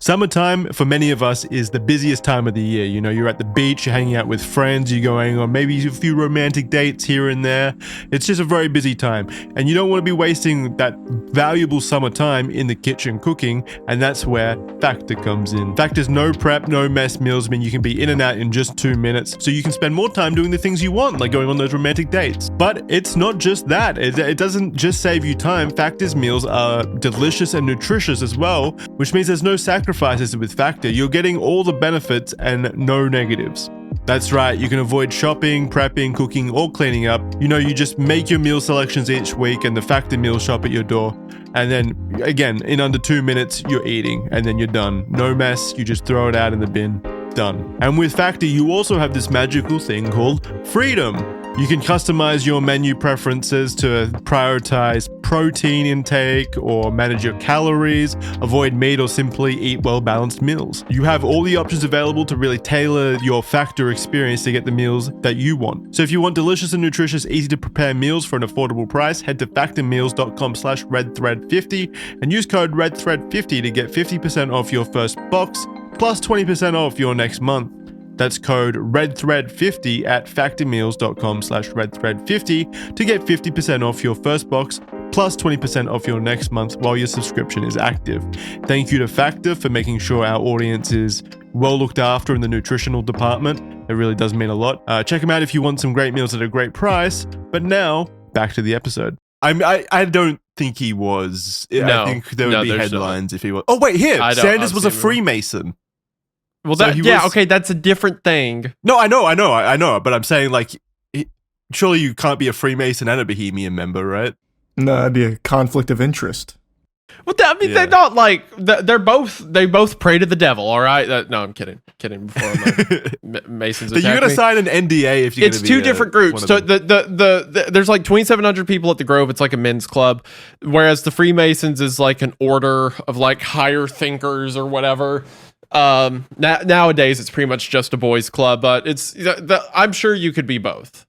Summertime, for many of us, is the busiest time of the year. You know, you're at the beach, you're hanging out with friends, you're going on maybe a few romantic dates here and there. It's just a very busy time. And you don't want to be wasting that valuable summer time in the kitchen cooking, and that's where Factor comes in. Factor's no prep, no mess meals mean you can be in and out in just 2 minutes, so you can spend more time doing the things you want, like going on those romantic dates. But it's not just that. It doesn't just save you time. Factor's meals are delicious and nutritious as well, which means there's no sacrifices with Factor. You're getting all the benefits and no negatives. That's right, you can avoid shopping, prepping, cooking, or cleaning up. You know, you just make your meal selections each week and the Factor meal shop at your door. And then, again, in under 2 minutes, you're eating and then you're done. No mess, you just throw it out in the bin. Done. And with Factor, you also have this magical thing called freedom. You can customize your menu preferences to prioritize protein intake or manage your calories, avoid meat, or simply eat well-balanced meals. You have all the options available to really tailor your Factor experience to get the meals that you want. So if you want delicious and nutritious, easy to prepare meals for an affordable price, head to factormeals.com/redthread50 and use code redthread50 to get 50% off your first box plus 20% off your next month. That's code redthread50 at factormeals.com/redthread50 to get 50% off your first box plus 20% off your next month while your subscription is active. Thank you to Factor for making sure our audience is well looked after in the nutritional department. It really does mean a lot. Check them out if you want some great meals at a great price. But now, back to the episode. I don't think he was. No, I think there would be headlines if he was. Oh, wait, here. I don't- Sanders was a obviously- Freemason. Well, So that he yeah, was- okay, that's a different thing. No, I know, but I'm saying, like, surely you can't be a Freemason and a Bohemian member, right? No, that'd be a conflict of interest. Well, they're not like they both pray to the devil. All right, no, I'm kidding. Before Masons But attack you're gonna me. sign an NDA if you're It's gonna be two different groups. So there's like 2,700 people at the Grove. It's like a men's club, whereas the Freemasons is like an order of like higher thinkers or whatever. Nowadays it's pretty much just a boys' club, but I'm sure you could be both.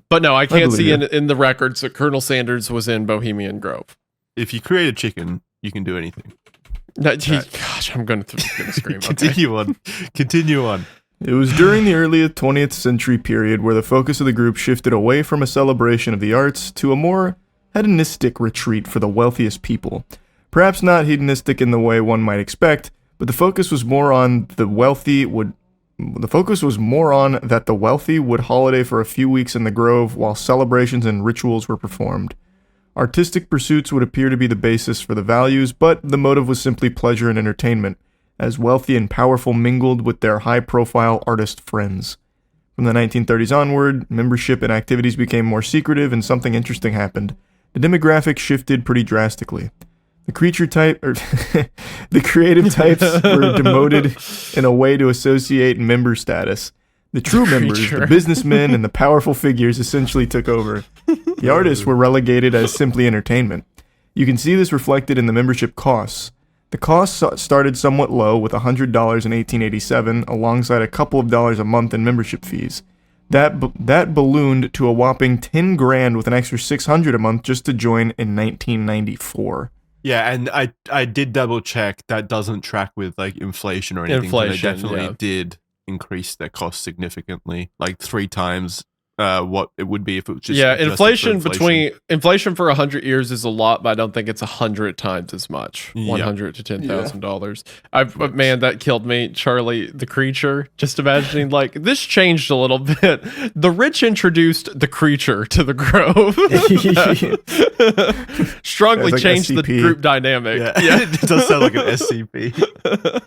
But no, I can't see in the records that Colonel Sanders was in Bohemian Grove. If you create a chicken, you can do anything. No, gosh, I'm gonna scream. Okay. Continue on. It was during the early 20th century period where the focus of the group shifted away from a celebration of the arts to a more hedonistic retreat for the wealthiest people. Perhaps not hedonistic in the way one might expect, but the focus was more on that the wealthy would holiday for a few weeks in the Grove while celebrations and rituals were performed. Artistic pursuits would appear to be the basis for the values, but the motive was simply pleasure and entertainment, as wealthy and powerful mingled with their high-profile artist friends. From the 1930s onward, membership and activities became more secretive and something interesting happened. The demographic shifted pretty drastically. The creative types were demoted in a way to associate member status. The true members, the businessmen, and the powerful figures essentially took over. The artists were relegated as simply entertainment. You can see this reflected in the membership costs. The costs started somewhat low with $100 in 1887, alongside a couple of dollars a month in membership fees. That ballooned to a whopping 10 grand with an extra 600 a month just to join in 1994. Yeah, and I did double check. That doesn't track with like inflation or anything. But they definitely did increase their cost significantly, like 3 times what it would be if it was just inflation for 100 years is a lot, but I don't think it's 100 times as much. $100 to $10,000. Man, that killed me, Charlie the Creature. Just imagining like this changed a little bit. The rich introduced the creature to the Grove. Strongly like changed SCP. The group dynamic. Yeah. It does sound like an SCP.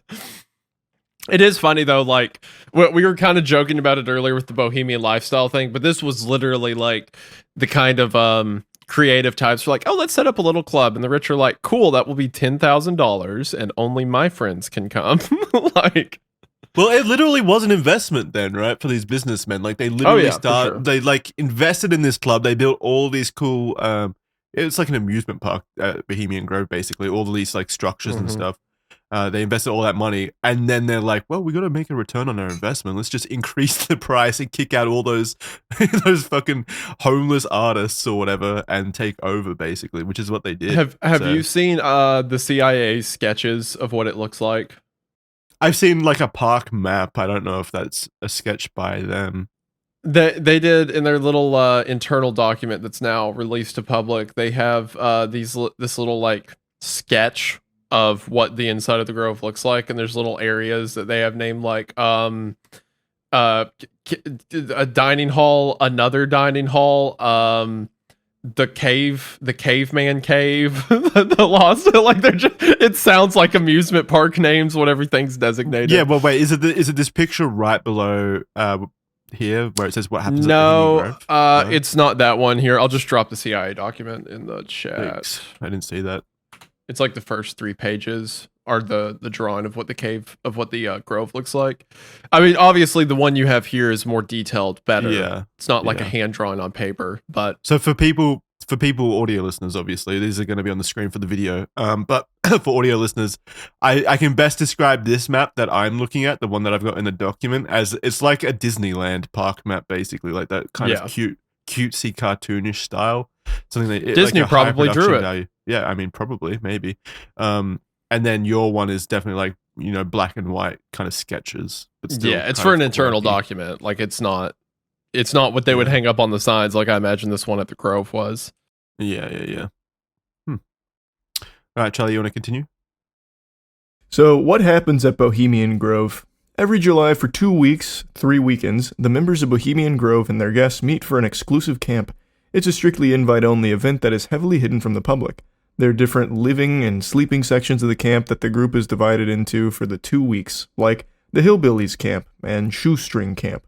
It is funny though, like we were kind of joking about it earlier with the bohemian lifestyle thing, but this was literally like the kind of creative types were like, oh, let's set up a little club, and the rich are like, cool, that will be $10,000 and only my friends can come. Like, well, it literally was an investment then, right, for these businessmen. Like they literally they like invested in this club. They built all these cool it's like an amusement park at Bohemian Grove, basically, all these like structures and stuff. They invested all that money, and then they're like, well, we got to make a return on our investment. Let's just increase the price and kick out all those those fucking homeless artists or whatever and take over, basically, which is what they did. Have you seen the CIA sketches of what it looks like? I've seen like a park map. I don't know if that's a sketch by them. They did in their little internal document that's now released to public. They have this little like sketch of what the inside of the Grove looks like, and there's little areas that they have named like a dining hall, another dining hall, the caveman cave, the lost, like they're just, it sounds like amusement park names when everything's designated. Yeah, well, wait, is it this picture right below here where it says what happens? No, it's not that one here. I'll just drop the CIA document in the chat. Thanks. I didn't see that. It's like the first 3 pages are the drawing of what the Grove looks like. I mean, obviously the one you have here is more detailed, better. Yeah, it's not like a hand drawing on paper. But so for people, audio listeners, obviously these are going to be on the screen for the video. But for audio listeners, I can best describe this map that I'm looking at, the one that I've got in the document, as it's like a Disneyland park map, basically, like that kind of cutesy, cartoonish style. Something that Disney like probably drew it. Value. Yeah, I mean, probably, maybe. And then your one is definitely like, black and white kind of sketches. But still it's for an internal document. Like it's not what they would hang up on the signs. Like I imagine this one at the Grove was. Yeah. All right, Charlie, you want to continue? So what happens at Bohemian Grove? Every July for 2 weeks, 3 weekends, the members of Bohemian Grove and their guests meet for an exclusive camp. It's a strictly invite-only event that is heavily hidden from the public. There are different living and sleeping sections of the camp that the group is divided into for the 2 weeks, like the Hillbillies Camp and Shoestring Camp.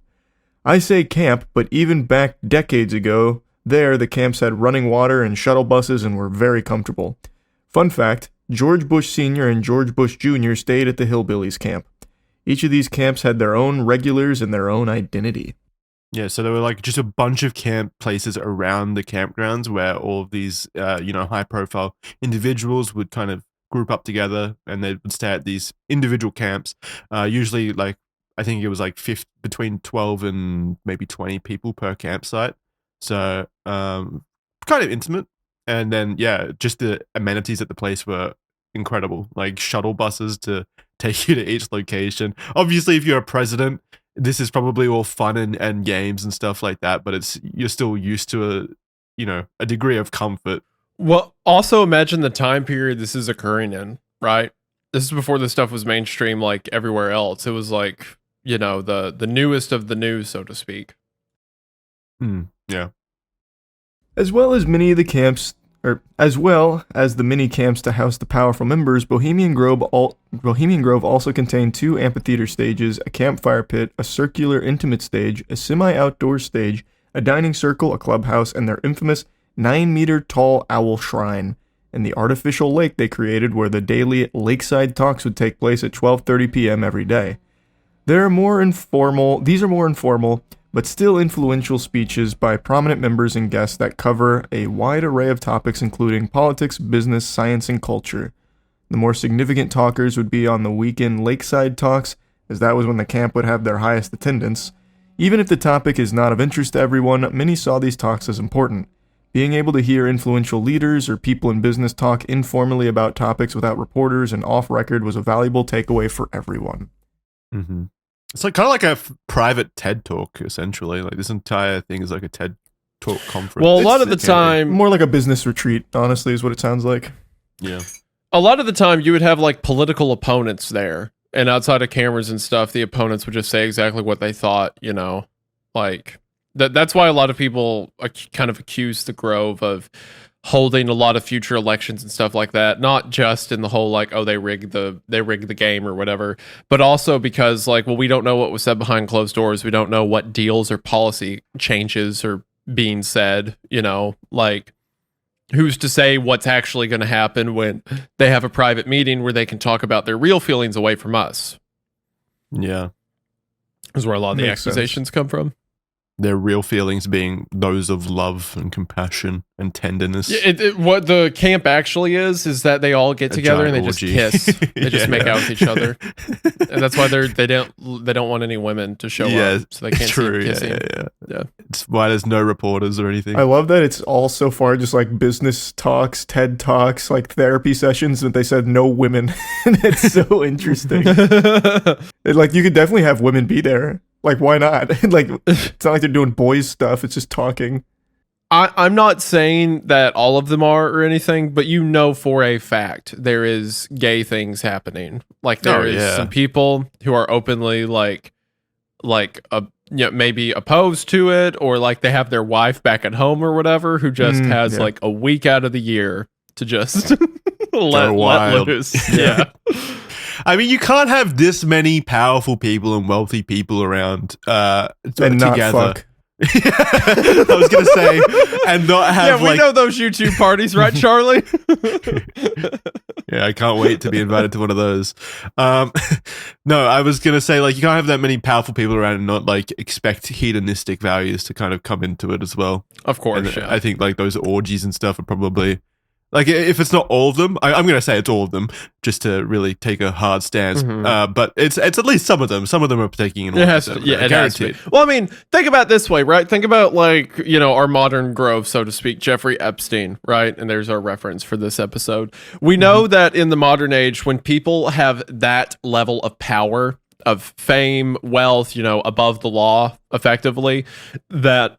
I say camp, but even back decades ago, the camps had running water and shuttle buses and were very comfortable. Fun fact, George Bush Sr. and George Bush Jr. stayed at the Hillbillies Camp. Each of these camps had their own regulars and their own identity. Yeah, so there were like just a bunch of camp places around the campgrounds where all of these, high-profile individuals would kind of group up together, and they would stay at these individual camps. Usually, like I think it was like between 12 and maybe 20 people per campsite. So kind of intimate. And then just the amenities at the place were incredible, like shuttle buses to take you to each location. Obviously, if you're a president, this is probably all fun and games and stuff like that, but you're still used to a degree of comfort. Well, also imagine the time period this is occurring in, right? This is before this stuff was mainstream like everywhere else. It was like, the newest of the new, so to speak. Yeah. As well as the mini camps to house the powerful members, Bohemian Grove also contained 2 amphitheater stages, a campfire pit, a circular intimate stage, a semi-outdoor stage, a dining circle, a clubhouse, and their infamous 9-meter-tall owl shrine, and the artificial lake they created where the daily lakeside talks would take place at 12:30 p.m. every day. These are more informal, but still influential speeches by prominent members and guests that cover a wide array of topics including politics, business, science, and culture. The more significant talkers would be on the weekend lakeside talks, as that was when the camp would have their highest attendance. Even if the topic is not of interest to everyone, many saw these talks as important. Being able to hear influential leaders or people in business talk informally about topics without reporters and off record was a valuable takeaway for everyone. Mm-hmm. It's like kind of like a private TED talk, essentially. Like this entire thing is like a TED talk conference. Well, a lot of the time, more like a business retreat, honestly, is what it sounds like. Yeah. A lot of the time, you would have like political opponents there, and outside of cameras and stuff, the opponents would just say exactly what they thought. You know, like that's why a lot of people kind of accuse the Grove of holding a lot of future elections and stuff like that, not just in the whole like, oh, they rigged the game or whatever, but also because like, well, we don't know what was said behind closed doors. We don't know what deals or policy changes are being said, you know, like who's to say what's actually going to happen when they have a private meeting where they can talk about their real feelings away from us. Yeah. Is where a lot of the accusations come from. Their real feelings being those of love and compassion and tenderness. What the camp actually is that they all get together and they just kiss. They just make out with each other, and that's why they don't want any women to show up, so they can't see them kissing. Yeah. It's why there's no reporters or anything. I love that it's all so far just like business talks, TED talks, like therapy sessions, but they said no women, and it's so interesting. Like you could definitely have women be there. Like, why not? Like, it's not like they're doing boys stuff. It's just talking. I'm not saying that all of them are or anything, but you know for a fact there is gay things happening. Like there is some people who are openly maybe opposed to it, or like they have their wife back at home or whatever, who just has like a week out of the year to just let loose. Yeah. I mean, you can't have this many powerful people and wealthy people around and together. Not fuck. I was gonna say, and not have. Yeah, we know those YouTube parties, right, Charlie? Yeah, I can't wait to be invited to one of those. No, I was gonna say, like, you can't have that many powerful people around and not like expect hedonistic values to kind of come into it as well. Of course, and I think like those orgies and stuff are probably. Like, if it's not all of them, I'm going to say it's all of them, just to really take a hard stance. But it's at least some of them. Some of them are taking an it has to be. Well, I mean, think about it this way, right? Think about, like, you know, our modern Grove, so to speak, Jeffrey Epstein, right? And there's our reference for this episode. We know that in the modern age, when people have that level of power, of fame, wealth, you know, above the law, effectively, that...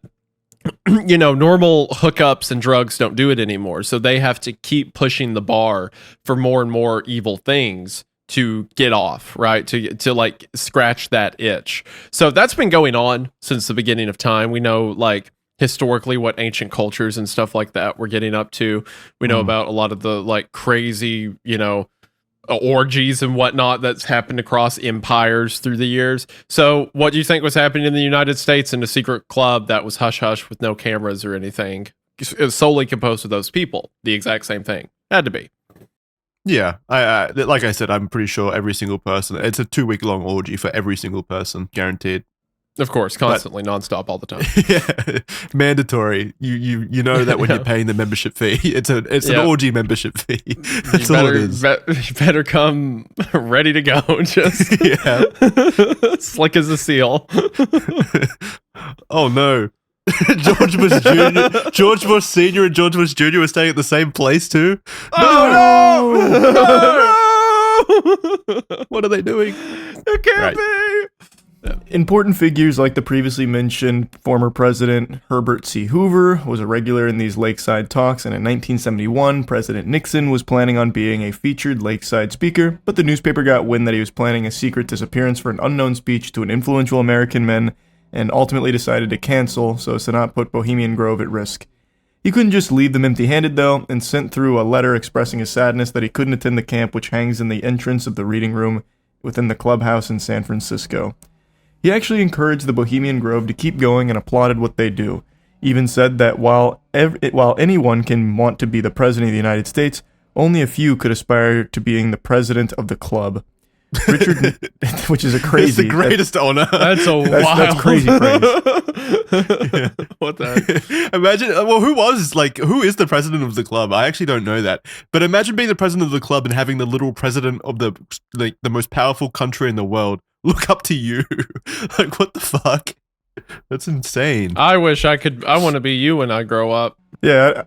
you know, normal hookups and drugs don't do it anymore. So they have to keep pushing the bar for more and more evil things to get off, right? To like scratch that itch. So that's been going on since the beginning of time. We know like historically what ancient cultures and stuff like that were getting up to. We know about a lot of the like crazy, you know, orgies and whatnot that's happened across empires through the years. So what do you think was happening in the United States in a secret club that was hush hush with no cameras or anything? It was solely composed of those people. The exact same thing. Had to be. Yeah. I like I said, I'm pretty sure every single person, it's a 2-week long orgy for every single person, guaranteed. Of course, constantly, nonstop, all the time. Yeah, mandatory. You know that when you're paying the membership fee, it's an orgy membership fee. That's all it is. You better come ready to go. Just slick as a seal. Oh no, George Bush Senior, and George Bush Jr. were staying at the same place too. No! What are they doing? It can't be. Important figures like the previously mentioned former President Herbert C. Hoover was a regular in these lakeside talks, and in 1971, President Nixon was planning on being a featured lakeside speaker, but the newspaper got wind that he was planning a secret disappearance for an unknown speech to an influential American man, and ultimately decided to cancel so as to not put Bohemian Grove at risk. He couldn't just leave them empty-handed, though, and sent through a letter expressing his sadness that he couldn't attend the camp, which hangs in the entrance of the reading room within the clubhouse in San Francisco. He actually encouraged the Bohemian Grove to keep going and applauded what they do. Even said that while anyone can want to be the president of the United States, only a few could aspire to being the president of the club. Richard, which is a crazy... It's the greatest honor. That's That's crazy praise. Yeah. What the... Imagine... Well, who is the president of the club? I actually don't know that. But imagine being the president of the club and having the little president of the most powerful country in the world look up to you. Like, what the fuck? That's insane. I wish I could. I want to be you when I grow up. Yeah,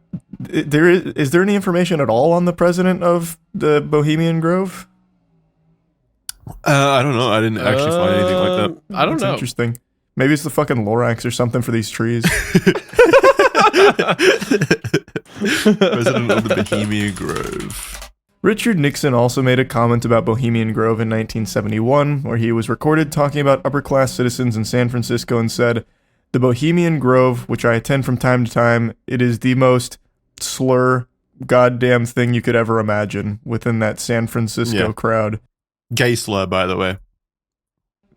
is there any information at all on the president of the Bohemian Grove? I don't know. I didn't actually find anything like that. I don't That's know. interesting. Maybe it's the fucking Lorax or something for these trees. President of the Bohemian Grove. Richard Nixon also made a comment about Bohemian Grove in 1971, where he was recorded talking about upper-class citizens in San Francisco and said, "The Bohemian Grove, which I attend from time to time, it is the most slur goddamn thing you could ever imagine within that San Francisco crowd." Gay slur, by the way.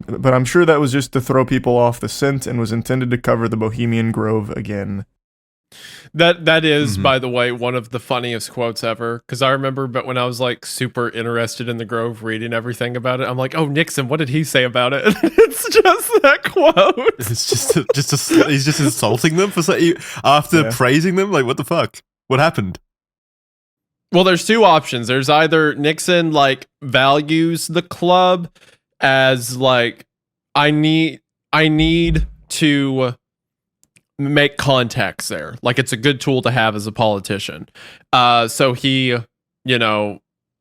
But I'm sure that was just to throw people off the scent and was intended to cover the Bohemian Grove again. That is, by the way, one of the funniest quotes ever. Because I remember, but when I was like super interested in the Grove, reading everything about it, I'm like, "Oh, Nixon, what did he say about it?" It's just that quote. It's he's just insulting them after praising them. Like, what the fuck? What happened? Well, there's two options. There's either Nixon like values the club as like I need to make contacts there. Like it's a good tool to have as a politician. So he,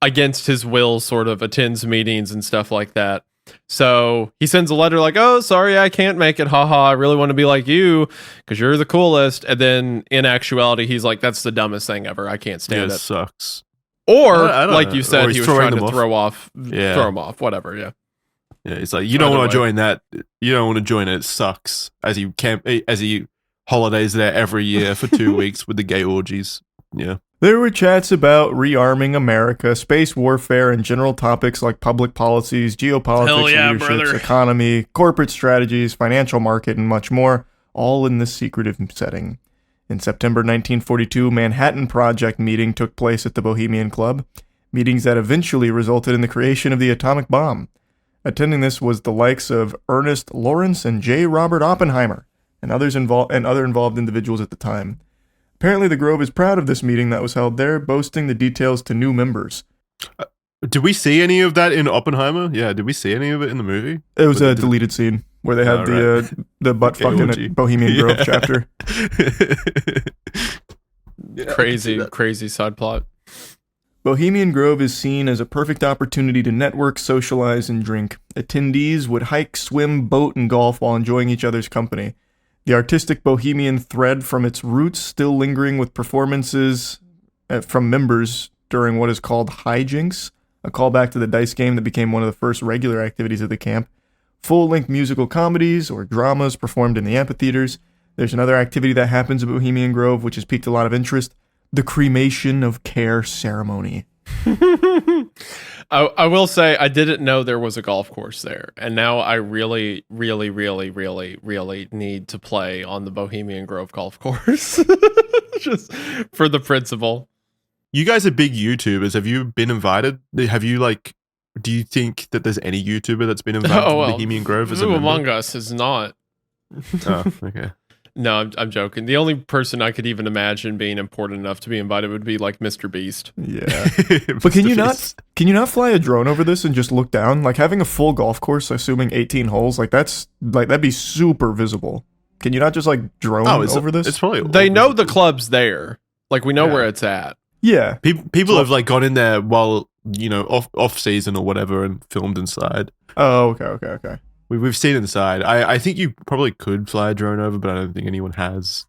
against his will sort of attends meetings and stuff like that. So he sends a letter like, "Oh, sorry, I can't make it. Haha, I really want to be like you because you're the coolest." And then in actuality, he's like, "That's the dumbest thing ever. I can't stand it. Sucks." Or I don't like know. you said, he was trying to throw him off, whatever. Yeah. Yeah, it's like, you don't want to join that. You don't want to join it. It sucks. As he holidays there every year for 2 weeks with the gay orgies. Yeah. There were chats about rearming America, space warfare, and general topics like public policies, geopolitics, leadership, economy, corporate strategies, financial market, and much more, all in this secretive setting. In September 1942, Manhattan Project meeting took place at the Bohemian Club, meetings that eventually resulted in the creation of the atomic bomb. Attending this was the likes of Ernest Lawrence and J. Robert Oppenheimer, and other involved individuals at the time. Apparently, the Grove is proud of this meeting that was held there, boasting the details to new members. Did we see any of that in Oppenheimer? Yeah, did we see any of it in the movie? It was a deleted scene where they had the butt fucking at Bohemian Grove chapter. Crazy side plot. Bohemian Grove is seen as a perfect opportunity to network, socialize, and drink. Attendees would hike, swim, boat, and golf while enjoying each other's company. The artistic bohemian thread from its roots still lingering with performances from members during what is called hijinks, a callback to the dice game that became one of the first regular activities of the camp. Full-length musical comedies or dramas performed in the amphitheaters. There's another activity that happens at Bohemian Grove which has piqued a lot of interest. The Cremation of Care ceremony. I will say I didn't know there was a golf course there, and now I really, really, really, really, really need to play on the Bohemian Grove golf course, just for the principle. You guys are big YouTubers. Have you been invited? Have you do you think that there's any YouTuber that's been invited to Bohemian Grove as a member? Among Us is not. Oh, okay. No, I'm joking. The only person I could even imagine being important enough to be invited would be like Mr. Beast. Yeah. But can you not fly a drone over this and just look down? Like having a full golf course, assuming 18 holes, that'd be super visible. Can you not just drone over this? It's probably they know the club's there. Like we know where it's at. Yeah. People have gone in there while, off season or whatever and filmed inside. Oh, okay. We've seen inside. I think you probably could fly a drone over, but I don't think anyone has.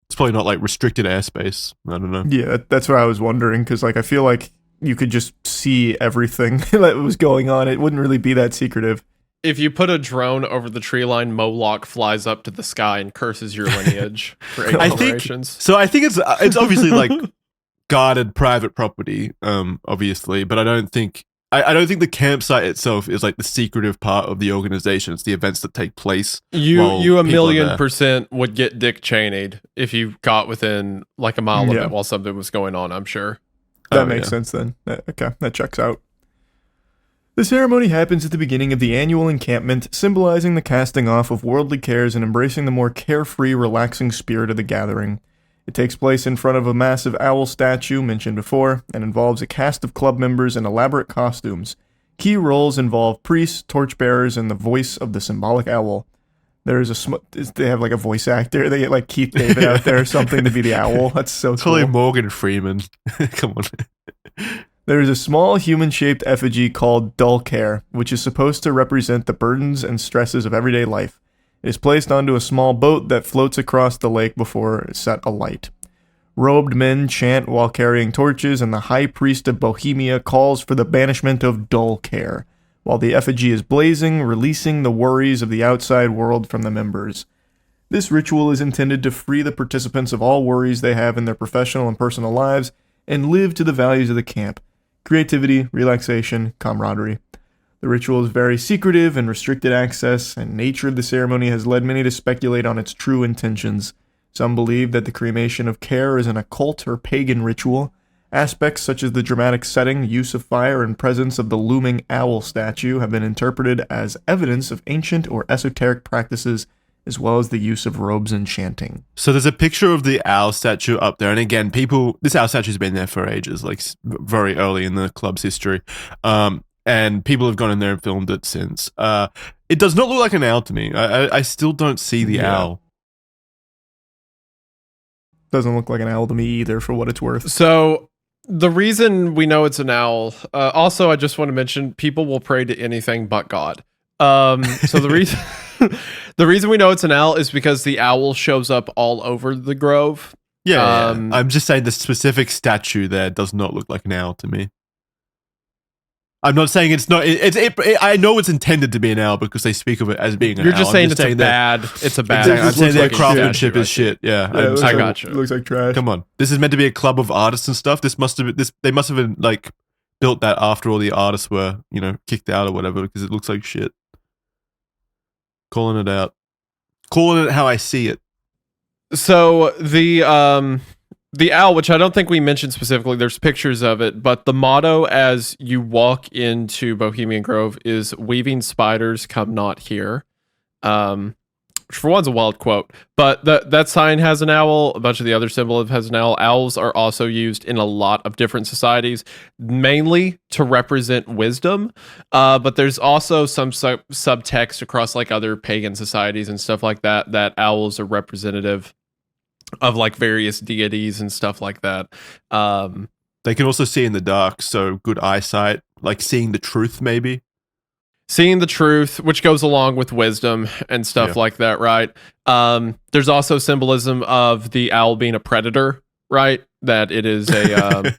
It's probably not restricted airspace. I don't know. Yeah, that's what I was wondering, because I feel like you could just see everything that was going on. It wouldn't really be that secretive. If you put a drone over the tree line, Moloch flies up to the sky and curses your lineage for 8 generations. I think it's obviously guarded private property, obviously, but I don't think the campsite itself is the secretive part of the organization. It's the events that take place. You 1,000,000% would get Dick Cheney'd if you got within a mile of it while something was going on, I'm sure. That makes sense then. Okay, that checks out. The ceremony happens at the beginning of the annual encampment, symbolizing the casting off of worldly cares and embracing the more carefree, relaxing spirit of the gathering. It takes place in front of a massive owl statue mentioned before and involves a cast of club members in elaborate costumes. Key roles involve priests, torchbearers, and the voice of the symbolic owl. They have like a voice actor. They get like Keith David out there or something to be the owl. That's so It's cool. probably Morgan Freeman. Come on. There is a small human-shaped effigy called Dull Care, which is supposed to represent the burdens and stresses of everyday life. It is placed onto a small boat that floats across the lake before set alight. Robed men chant while carrying torches, and the high priest of Bohemia calls for the banishment of Dull Care, while the effigy is blazing, releasing the worries of the outside world from the members. This ritual is intended to free the participants of all worries they have in their professional and personal lives and live to the values of the camp: creativity, relaxation, camaraderie. The ritual is very secretive and restricted access, and nature of the ceremony has led many to speculate on its true intentions. Some believe that the Cremation of Care is an occult or pagan ritual. Aspects such as the dramatic setting, use of fire, and presence of the looming owl statue have been interpreted as evidence of ancient or esoteric practices, as well as the use of robes and chanting. So there's a picture of the owl statue up there, and again, this owl statue's been there for ages, like very early in the club's history, and people have gone in there and filmed it since. It does not look like an owl to me. I still don't see the owl. Doesn't look like an owl to me either, for what it's worth. So the reason we know it's an owl, also I just want to mention, people will pray to anything but God. So the reason the reason we know it's an owl is because the owl shows up all over the grove. Yeah. I'm just saying the specific statue there does not look like an owl to me. I'm not saying it's not. I know it's intended to be an owl because they speak of it as being an owl. You're just saying it's a bad. Exactly. I'm saying their craftsmanship is shit. Yeah, I got you. It looks like trash. Come on, this is meant to be a club of artists and stuff. They must have been like built that after all the artists were kicked out or whatever, because it looks like shit. Calling it out, calling it how I see it. So the owl, which I don't think we mentioned specifically, there's pictures of it, but the motto as you walk into Bohemian Grove is "Weaving spiders come not here." Which for one's a wild quote, but that sign has an owl. A bunch of the other symbolism has an owl. Owls are also used in a lot of different societies, mainly to represent wisdom. But there's also some subtext across like other pagan societies and stuff like that, that owls are representative of like various deities and stuff like that. They can also see in the dark, so good eyesight, like seeing the truth, maybe. Seeing the truth, which goes along with wisdom and stuff like that, right? There's also symbolism of the owl being a predator, right? That it is a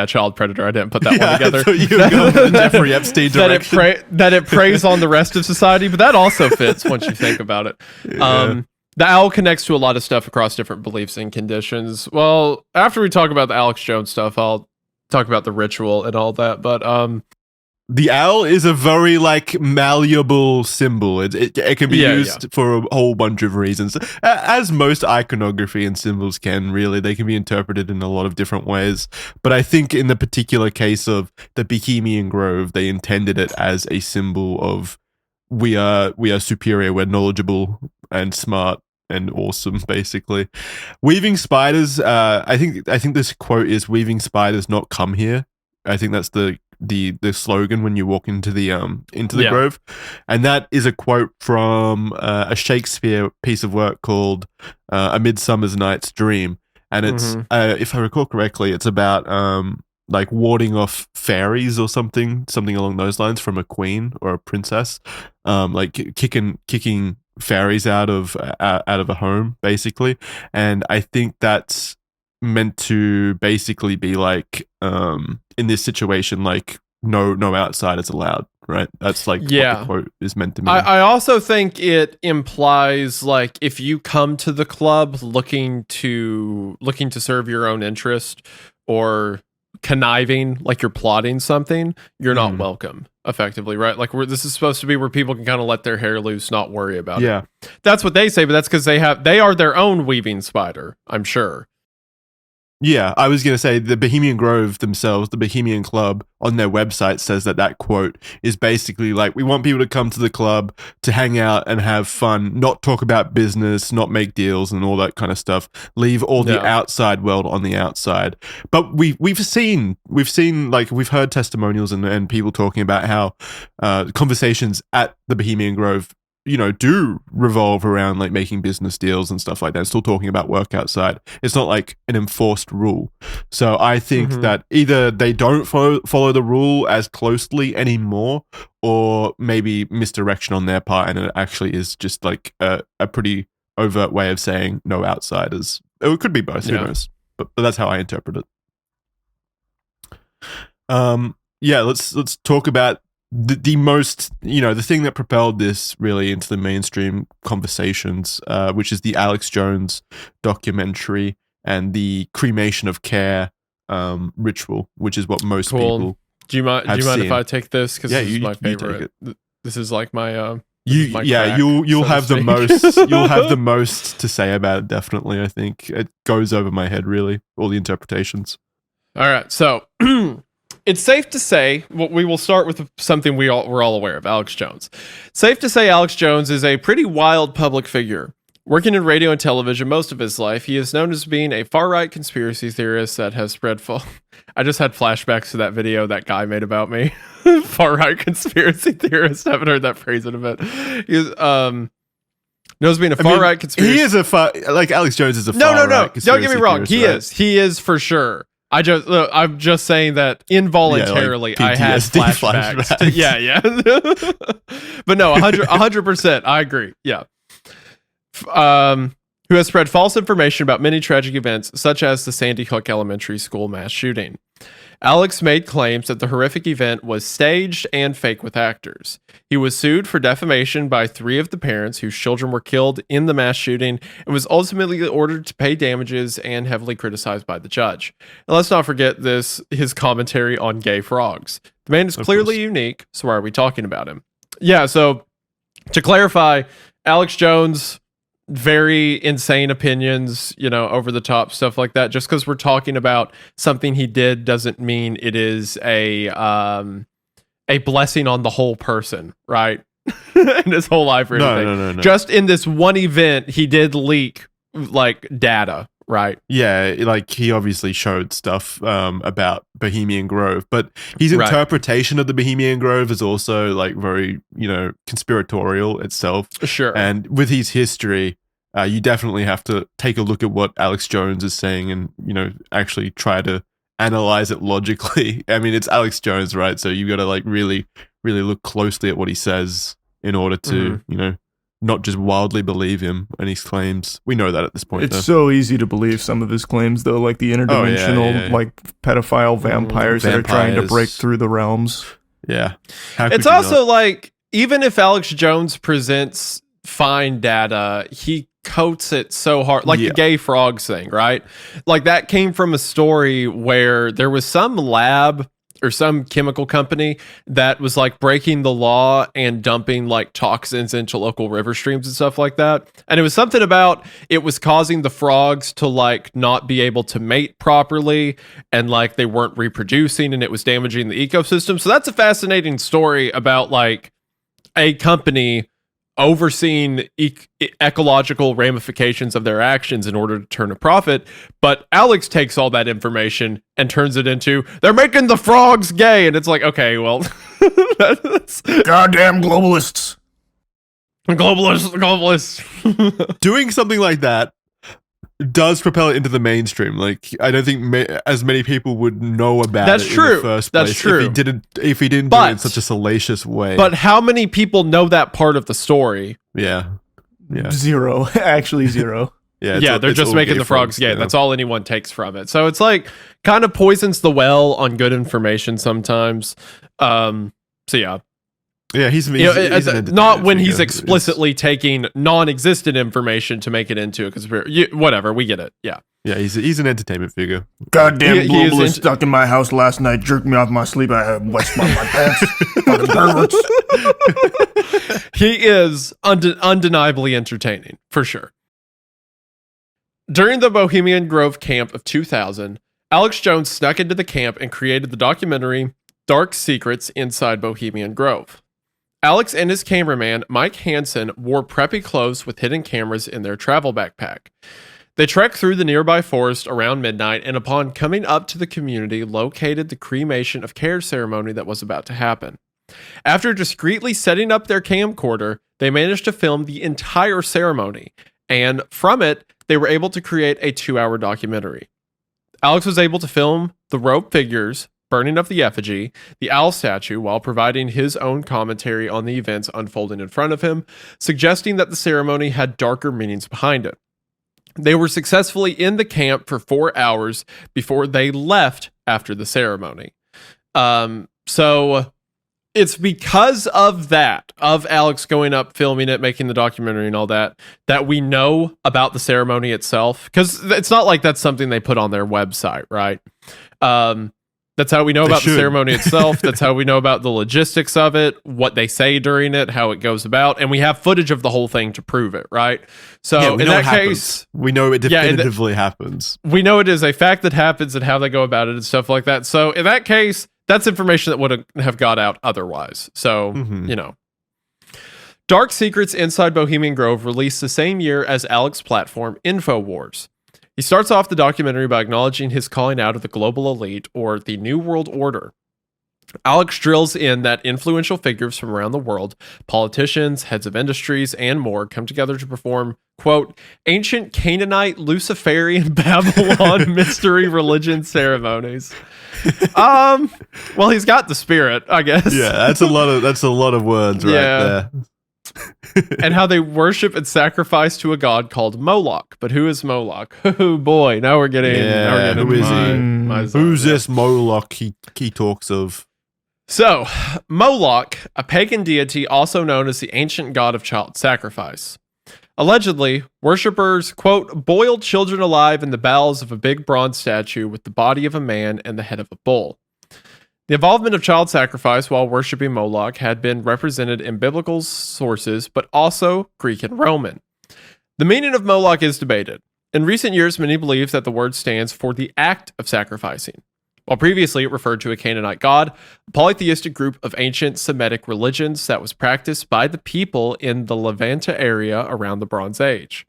child predator. I didn't put that one together. So you go in the Jeffrey Epstein direction. that it preys on the rest of society, but that also fits once you think about it. Yeah. The owl connects to a lot of stuff across different beliefs and conditions. Well, after we talk about the Alex Jones stuff, I'll talk about the ritual and all that. But the owl is a very like malleable symbol. It can be used for a whole bunch of reasons, as most iconography and symbols can. Really, they can be interpreted in a lot of different ways. But I think in the particular case of the Bohemian Grove, they intended it as a symbol of we are superior, we're knowledgeable and smart and awesome, basically. Weaving spiders, I think this quote is "Weaving spiders not come here." I think that's the slogan when you walk into the grove, and that is a quote from a Shakespeare piece of work called "A Midsummer Night's Dream," and it's if I recall correctly, it's about like warding off fairies or something along those lines from a queen or a princess, like kicking fairies out of a home, basically. And I think that's meant to basically be like in this situation, like no outsiders allowed, right? That's like what the quote is meant to mean. I also think it implies like if you come to the club looking to serve your own interest or conniving, like you're plotting something, you're not welcome, effectively, right? Like this is supposed to be where people can kind of let their hair loose, not worry about it. That's what they say, but that's because they are their own weaving spider, I'm sure. Yeah, I was going to say the Bohemian Grove themselves, the Bohemian Club, on their website says that quote is basically like, we want people to come to the club to hang out and have fun, not talk about business, not make deals and all that kind of stuff. Leave all the outside world on the outside. But we've seen like we've heard testimonials and people talking about how conversations at the Bohemian Grove, you know, do revolve around like making business deals and stuff like that. Still talking about work outside. It's not like an enforced rule. So I think that either they don't follow the rule as closely anymore, or maybe misdirection on their part, and it actually is just like a pretty overt way of saying no outsiders. It could be both. Who knows? But that's how I interpret it. Let's talk about the most, you know, the thing that propelled this really into the mainstream conversations, which is the Alex Jones documentary and the Cremation of Care ritual, which is what most people. Do you mind if I take this? Because this is my favorite. This is like my. You'll have the most. You'll have the most to say about it. Definitely, I think it goes over my head. Really, all the interpretations. All right, so. It's safe to say, we will start with something we're all aware of, Alex Jones. Safe to say Alex Jones is a pretty wild public figure. Working in radio and television most of his life, he is known as being a far-right conspiracy theorist that has spread I just had flashbacks to that video that guy made about me. Far-right conspiracy theorist. I haven't heard that phrase in a bit. He's known as being a far-right conspiracy. He is like Alex Jones is a far-right conspiracy Don't get me wrong. Theorist, He is for sure. I'm just saying that involuntarily I had flashbacks. But no, 100%. I agree. Yeah. Who has spread false information about many tragic events, such as the Sandy Hook Elementary School mass shooting. Alex made claims that the horrific event was staged and fake with actors. He was sued for defamation by 3 of the parents whose children were killed in the mass shooting and was ultimately ordered to pay damages and heavily criticized by the judge. And let's not forget his commentary on gay frogs. The man is clearly unique, so why are we talking about him? Yeah, so to clarify, Alex Jones, very insane opinions, you know, over the top stuff like that. Just because we're talking about something he did doesn't mean it is a blessing on the whole person, right? In his whole life or anything. No. Just in this one event, he did leak like data, right? Yeah, like he obviously showed stuff about Bohemian Grove, but his interpretation of the Bohemian Grove is also like very, you know, conspiratorial itself. Sure. And with his history, you definitely have to take a look at what Alex Jones is saying and, you know, actually try to analyze it logically. I mean, it's Alex Jones, right? So you got to like really, really look closely at what he says in order to, you know, not just wildly believe him and his claims. We know that at this point. It's so easy to believe some of his claims, though, like the interdimensional, like pedophile vampires that are trying to break through the realms. Yeah. It's also like, even if Alex Jones presents fine data, he coats it so hard, like the gay frogs thing, right? Like that came from a story where there was some lab or some chemical company that was like breaking the law and dumping like toxins into local river streams and stuff like that. And it was something about it was causing the frogs to like not be able to mate properly, and like they weren't reproducing, and it was damaging the ecosystem. So that's a fascinating story about like a company overseeing ecological ramifications of their actions in order to turn a profit. But Alex takes all that information and turns it into, they're making the frogs gay. And it's like, okay, well, that's goddamn globalists. Globalists. Doing something like that does propel it into the mainstream. Like, I don't think as many people would know about it in the first place. That's true. If he didn't do it in such a salacious way. But how many people know that part of the story? Yeah. Zero. Actually, zero. They're just making the frogs gay. That's all anyone takes from it. So it's like kind of poisons the well on good information sometimes. So yeah. Yeah, he's not when he's explicitly taking non-existent information to make it into a conspiracy. Whatever, we get it. Yeah. Yeah, he's an entertainment figure. Goddamn globalist stuck in my house last night, jerked me off my sleep. I had wet spot on my pants. Fucking perverts. He is undeniably entertaining, for sure. During the Bohemian Grove camp of 2000, Alex Jones snuck into the camp and created the documentary Dark Secrets Inside Bohemian Grove. Alex and his cameraman, Mike Hansen, wore preppy clothes with hidden cameras in their travel backpack. They trekked through the nearby forest around midnight, and upon coming up to the community, located the Cremation of Care ceremony that was about to happen. After discreetly setting up their camcorder, they managed to film the entire ceremony, and from it, they were able to create a 2-hour documentary. Alex was able to film the rope figures, burning of the effigy, the owl statue, while providing his own commentary on the events unfolding in front of him, suggesting that the ceremony had darker meanings behind it. They were successfully in the camp for 4 hours before they left after the ceremony. So it's because of that, of Alex going up, filming it, making the documentary and all that, that we know about the ceremony itself. Because it's not like that's something they put on their website, right? That's how we know about the ceremony itself. That's how we know about the logistics of it, what they say during it, how it goes about. And we have footage of the whole thing to prove it, right? So in that case, we know it definitively happens. We know it is a fact that happens and how they go about it and stuff like that. So in that case, that's information that wouldn't have got out otherwise. So, you know. Dark Secrets Inside Bohemian Grove released the same year as Alex's platform, InfoWars. He starts off the documentary by acknowledging his calling out of the global elite, or the New World Order. Alex drills in that influential figures from around the world, politicians, heads of industries, and more, come together to perform, quote, ancient Canaanite, Luciferian, Babylon mystery religion ceremonies. Well, he's got the spirit, I guess. Yeah, that's a lot of words right there. And how they worship and sacrifice to a god called Moloch. But who is Moloch? Oh boy, now we're getting. Who is he? Who's this Moloch he talks of? So, Moloch, a pagan deity also known as the ancient god of child sacrifice. Allegedly, worshippers, quote, boiled children alive in the bowels of a big bronze statue with the body of a man and the head of a bull. The involvement of child sacrifice while worshipping Moloch had been represented in biblical sources, but also Greek and Roman. The meaning of Moloch is debated. In recent years, many believe that the word stands for the act of sacrificing, while previously it referred to a Canaanite god, a polytheistic group of ancient Semitic religions that was practiced by the people in the Levanta area around the Bronze Age.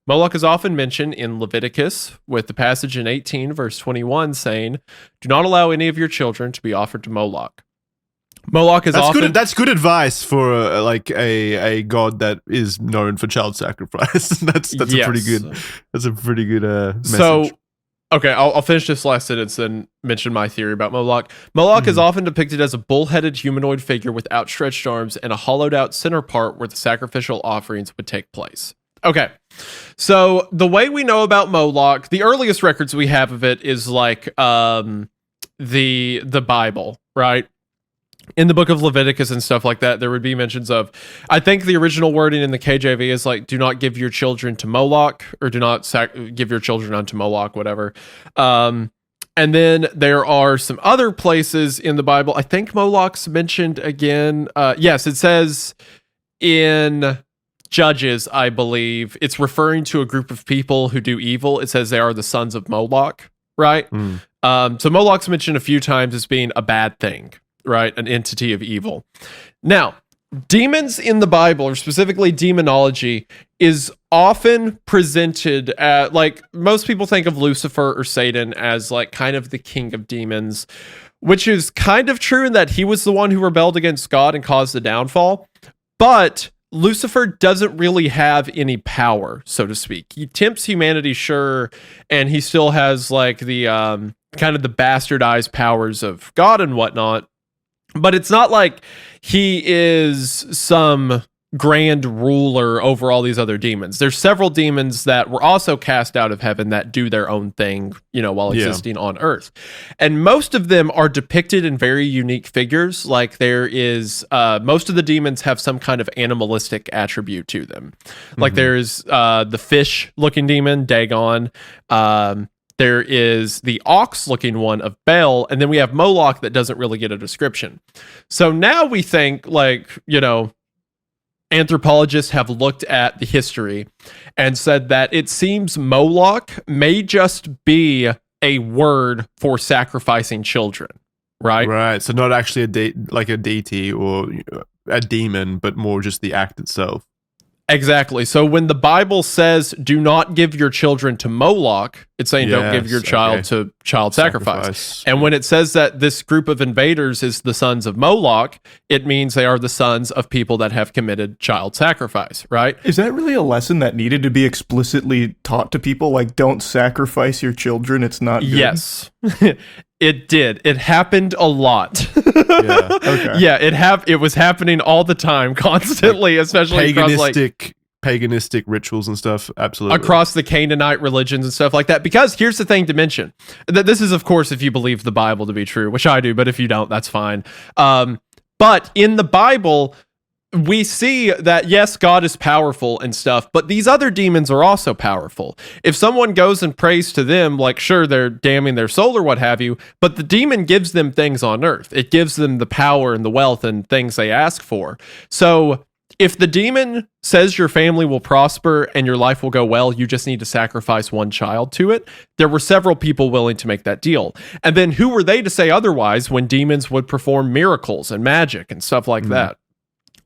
Moloch is often mentioned in Leviticus, with the passage in 18 verse 21 saying, do not allow any of your children to be offered to Moloch. Moloch is that's good advice for a god that is known for child sacrifice. that's yes. a pretty good message. So, okay, I'll finish this last sentence and mention my theory about Moloch. Moloch is often depicted as a bull-headed humanoid figure with outstretched arms and a hollowed-out center part where the sacrificial offerings would take place. Okay, so the way we know about Moloch, the earliest records we have of it is like the Bible, right? In the book of Leviticus and stuff like that, there would be mentions of, I think the original wording in the KJV is like, do not give your children to Moloch, or do not give your children unto Moloch, whatever. And then there are some other places in the Bible. I think Moloch's mentioned again. Yes, it says in Judges, I believe, it's referring to a group of people who do evil. It says they are the sons of Moloch, right? So Moloch's mentioned a few times as being a bad thing, right? An entity of evil. Now, demons in the Bible, or specifically demonology, is often presented at, like, most people think of Lucifer or Satan as like kind of the king of demons, which is kind of true in that he was the one who rebelled against God and caused the downfall. But Lucifer doesn't really have any power, so to speak. He tempts humanity, sure, and he still has like the kind of the bastardized powers of God and whatnot. But it's not like he is some grand ruler over all these other demons. There's several demons that were also cast out of heaven that do their own thing, you know, while existing on earth. And most of them are depicted in very unique figures. Like there is, most of the demons have some kind of animalistic attribute to them. Like there's the fish looking demon, Dagon. There is the ox-looking one of Baal, and then we have Moloch that doesn't really get a description. So now we think, like, you know, anthropologists have looked at the history and said that it seems Moloch may just be a word for sacrificing children, right? Right. So not actually a deity or a demon, but more just the act itself. Exactly. So when the Bible says, do not give your children to Moloch, it's saying don't give your child to child sacrifice. And when it says that this group of invaders is the sons of Moloch, it means they are the sons of people that have committed child sacrifice, right? Is that really a lesson that needed to be explicitly taught to people? Like, don't sacrifice your children. It's not good? Yes. It did. It happened a lot. Yeah. Okay. Yeah, it was happening all the time, constantly, especially paganistic rituals and stuff. Absolutely. Across the Canaanite religions and stuff like that. Because here's the thing to mention. That this is, of course, if you believe the Bible to be true, which I do, but if you don't, that's fine. But in the Bible, we see that, yes, God is powerful and stuff, but these other demons are also powerful. If someone goes and prays to them, like, sure, they're damning their soul or what have you, but the demon gives them things on earth. It gives them the power and the wealth and things they ask for. So if the demon says your family will prosper and your life will go well, you just need to sacrifice one child to it. There were several people willing to make that deal. And then who were they to say otherwise when demons would perform miracles and magic and stuff like that?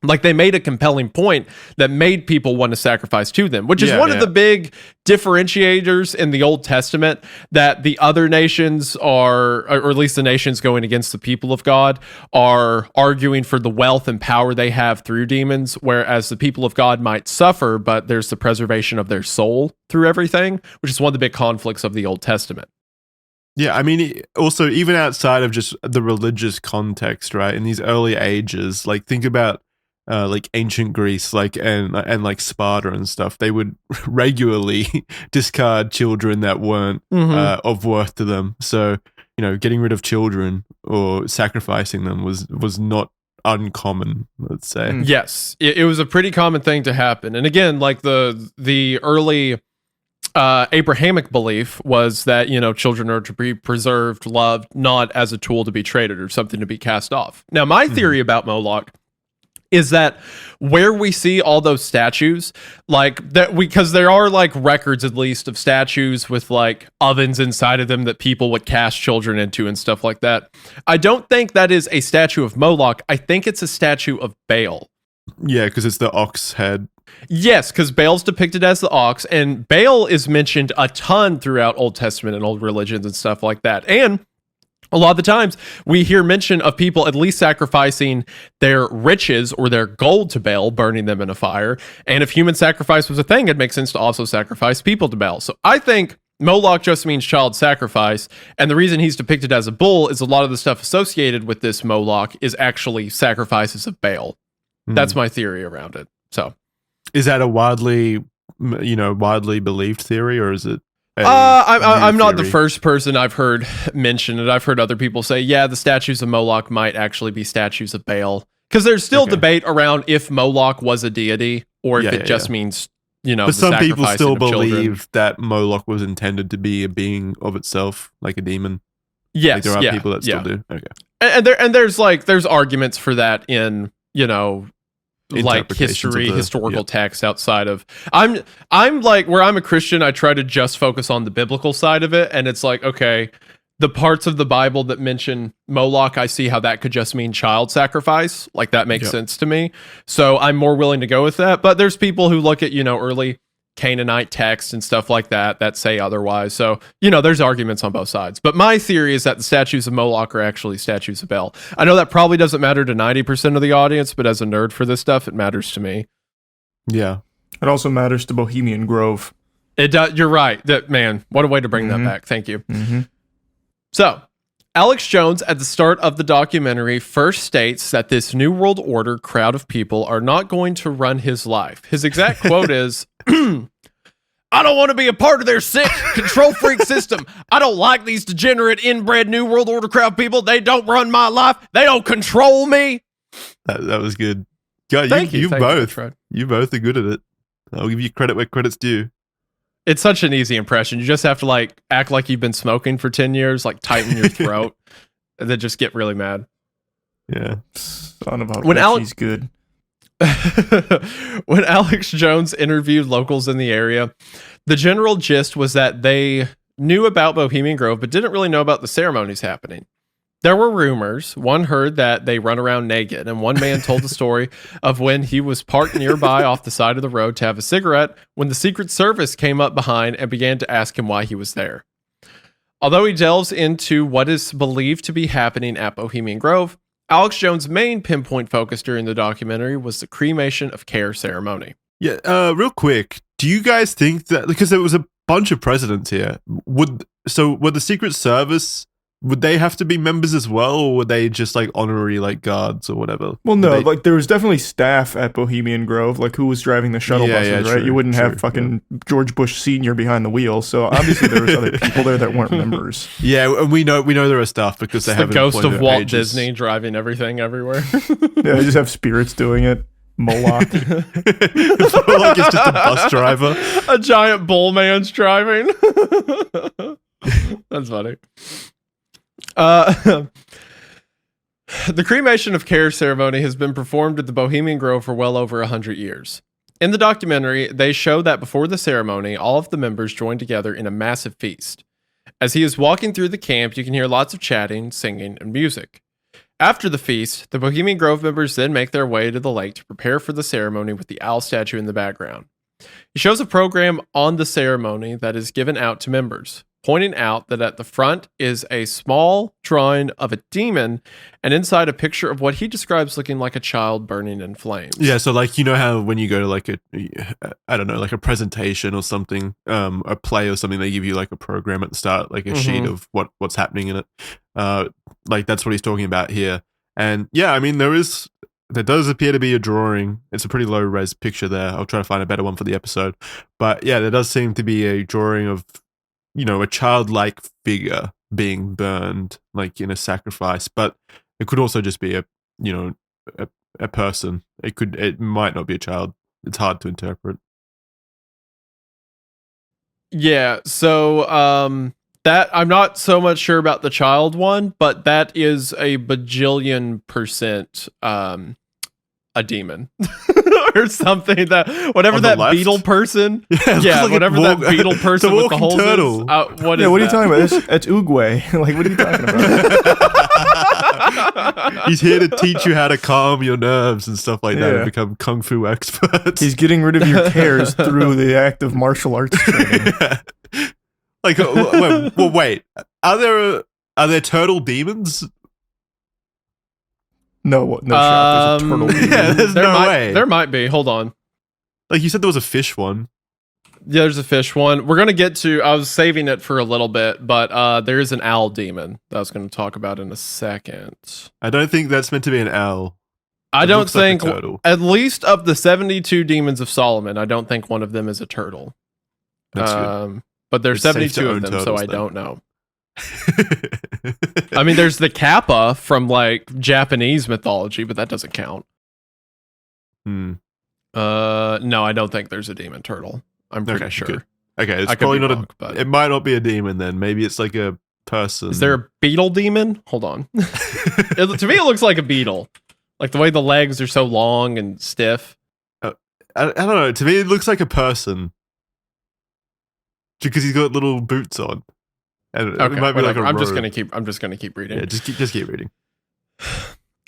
Like, they made a compelling point that made people want to sacrifice to them, which is one of the big differentiators in the Old Testament, that the other nations are, or at least the nations going against the people of God, are arguing for the wealth and power they have through demons, whereas the people of God might suffer, but there's the preservation of their soul through everything, which is one of the big conflicts of the Old Testament. Yeah, I mean, also, even outside of just the religious context, right, in these early ages, like, think about like ancient Greece, like and like Sparta and stuff. They would regularly discard children that weren't of worth to them. So, you know, getting rid of children or sacrificing them was not uncommon, let's say. Yes, it was a pretty common thing to happen. And again, like the early Abrahamic belief was that, you know, children are to be preserved, loved, not as a tool to be traded or something to be cast off. Now, my theory about Moloch is that where we see all those statues, like that, because there are like records at least of statues with like ovens inside of them that people would cast children into and stuff like that. I don't think that is a statue of Moloch. I think it's a statue of Baal. Yeah, because it's the ox head. Yes, because Baal's depicted as the ox, and Baal is mentioned a ton throughout Old Testament and old religions and stuff like that. And a lot of the times we hear mention of people at least sacrificing their riches or their gold to Baal, burning them in a fire. And if human sacrifice was a thing, it makes sense to also sacrifice people to Baal. So I think Moloch just means child sacrifice. And the reason he's depicted as a bull is a lot of the stuff associated with this Moloch is actually sacrifices of Baal. That's my theory around it. So is that a widely believed theory, or is it? I'm not the first person I've heard mention it. I've heard other people say, yeah, the statues of Moloch might actually be statues of Baal. Because there's still debate around if Moloch was a deity or if it just means, you know, but some people still believe children. That Moloch was intended to be a being of itself, like a demon. Yes, like there are people that still do. Okay. And there's arguments for that in, you know, like historical text outside of I'm like, where I'm a Christian, I try to just focus on the biblical side of it, and it's like, okay, the parts of the Bible that mention Moloch, I see how that could just mean child sacrifice. Like, that makes sense to me. So I'm more willing to go with that. But there's people who look at, you know, early Canaanite texts and stuff like that say otherwise. So, you know, there's arguments on both sides. But my theory is that the statues of Moloch are actually statues of Baal. I know that probably doesn't matter to 90% of the audience, but as a nerd for this stuff, it matters to me. Yeah. It also matters to Bohemian Grove. It does. You're right. That, man, what a way to bring that back. Thank you. So, Alex Jones, at the start of the documentary, first states that this New World Order crowd of people are not going to run his life. His exact quote is, I don't want to be a part of their sick control freak system. I don't like these degenerate inbred New World Order crowd people. They don't run my life. They don't control me. That was good. God, Thank you. You both are good at it. I'll give you credit where credit's due. It's such an easy impression. You just have to like act like you've been smoking for 10 years, like tighten your throat, and then just get really mad. Yeah. Son of a when bitch, he's good. When Alex Jones interviewed locals in the area, the general gist was that they knew about Bohemian Grove, but didn't really know about the ceremonies happening. There were rumors. One heard that they run around naked, and one man told the story of when he was parked nearby off the side of the road to have a cigarette when the Secret Service came up behind and began to ask him why he was there. Although he delves into what is believed to be happening at Bohemian Grove, Alex Jones' main pinpoint focus during the documentary was the Cremation of Care ceremony. Yeah, real quick, do you guys think that, because there was a bunch of presidents here, would the Secret Service, would they have to be members as well, or were they just like honorary like guards or whatever? Well, no, like there was definitely staff at Bohemian Grove, like who was driving the shuttle buses, right? True, you wouldn't have fucking George Bush Sr. behind the wheel, so obviously there was other people there that weren't members. Yeah, and we know there are staff because they It's the have ghost of Walt Disney driving everything everywhere. Yeah, they just have spirits doing it. Moloch. Like it's just a bus driver. A giant bull man's driving. That's funny. The Cremation of Care ceremony has been performed at the Bohemian Grove for well over 100 years. In the documentary, they show that before the ceremony, all of the members join together in a massive feast. As he is walking through the camp, you can hear lots of chatting, singing, and music. After the feast, the Bohemian Grove members then make their way to the lake to prepare for the ceremony with the owl statue in the background. He shows a program on the ceremony that is given out to members, pointing out that at the front is a small drawing of a demon and inside a picture of what he describes looking like a child burning in flames. Yeah, so like, you know how when you go to like like a presentation or something, a play or something, they give you like a program at the start, like a sheet of what's happening in it. Like that's what he's talking about here. And yeah, I mean, there does appear to be a drawing. It's a pretty low res picture there. I'll try to find a better one for the episode. But yeah, there does seem to be a drawing of, you know, a childlike figure being burned, like in a sacrifice. But it could also just be a person. It might not be a child. It's hard to interpret. Yeah, so that I'm not so much sure about the child one, but that is a bajillion % a demon or something, that whatever that left? beetle person, like whatever that beetle person with the holes turtle. is. What are you talking about? It's Oogway. Like, what are you talking about? He's here to teach you how to calm your nerves and stuff like that and become kung fu experts. He's getting rid of your cares through the act of martial arts training. Like, wait. Are there turtle demons? No shot. There's a turtle demon. Yeah, there's no way. There might be. Hold on. Like you said, there was a fish one. Yeah, there's a fish one. We're gonna get to. I was saving it for a little bit, but there is an owl demon that I was going to talk about in a second. I don't think that's meant to be an owl. I don't think, like a turtle. At least of the 72 demons of Solomon, I don't think one of them is a turtle. That's good. But there's It's safe 72 to of own them, turtles, so I then. don't know. I mean, there's the Kappa from like Japanese mythology, but that doesn't count. No, I don't think there's a demon turtle. I'm pretty sure. Good. Okay, it's I could probably be not wrong, but- It might not be a demon then. Maybe it's like a person. Is there a beetle demon? Hold on. To me, it looks like a beetle. Like the way the legs are so long and stiff. I don't know. To me, it looks like a person because he's got little boots on. And Okay, it might be like a I'm just robe. gonna keep reading. Yeah, just keep reading.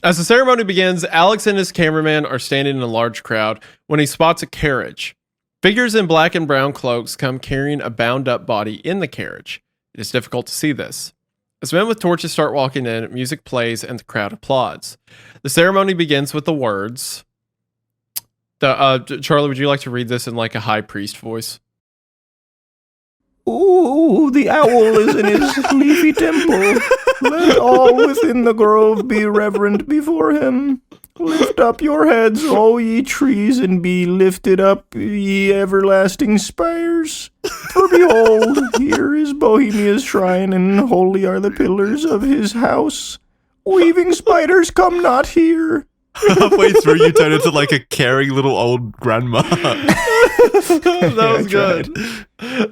As the ceremony begins, Alex and his cameraman are standing in a large crowd when he spots a carriage. Figures in black and brown cloaks come carrying a bound up body in the carriage. It is difficult to see this. As men with torches start walking in, music plays and the crowd applauds. The ceremony begins with the words. Charlie, would you like to read this in like a high priest voice? Ooh, the owl is in his leafy temple. Let all within the grove be reverent before him. Lift up your heads, O ye trees, and be lifted up, ye everlasting spires. For behold, here is Bohemia's shrine, and holy are the pillars of his house. Weaving spiders, come not here. Halfway through, you turn into like a caring little old grandma. That was good.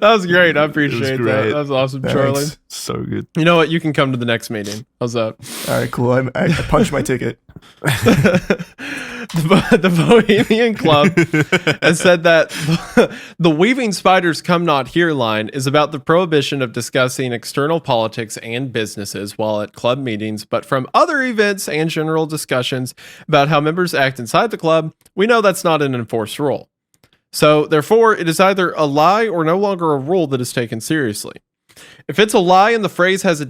That was great. I appreciate great. that. That was awesome, Charlie. Thanks. So good. You know what? You can come to the next meeting. How's that? All right, cool. I punched my ticket. The Bohemian Club has said that the Weaving Spiders Come Not Here line is about the prohibition of discussing external politics and businesses while at club meetings, but from other events and general discussions about how members act inside the club, we know that's not an enforced rule. So, therefore, it is either a lie or no longer a rule that is taken seriously. If it's a lie and the phrase has a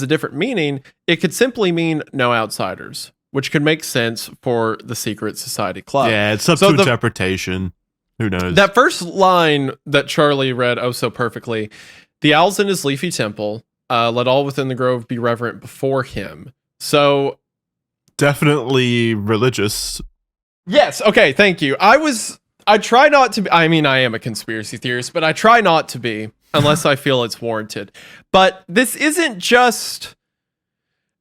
different meaning, it could simply mean no outsiders, which could make sense for the secret society club. Yeah, it's up to interpretation. Who knows? That first line that Charlie read oh so perfectly, the owl's in his leafy temple, let all within the grove be reverent before him. So... definitely religious. Yes, okay, thank you. I try not to be, I mean, I am a conspiracy theorist, but I try not to be unless I feel it's warranted. But this isn't just,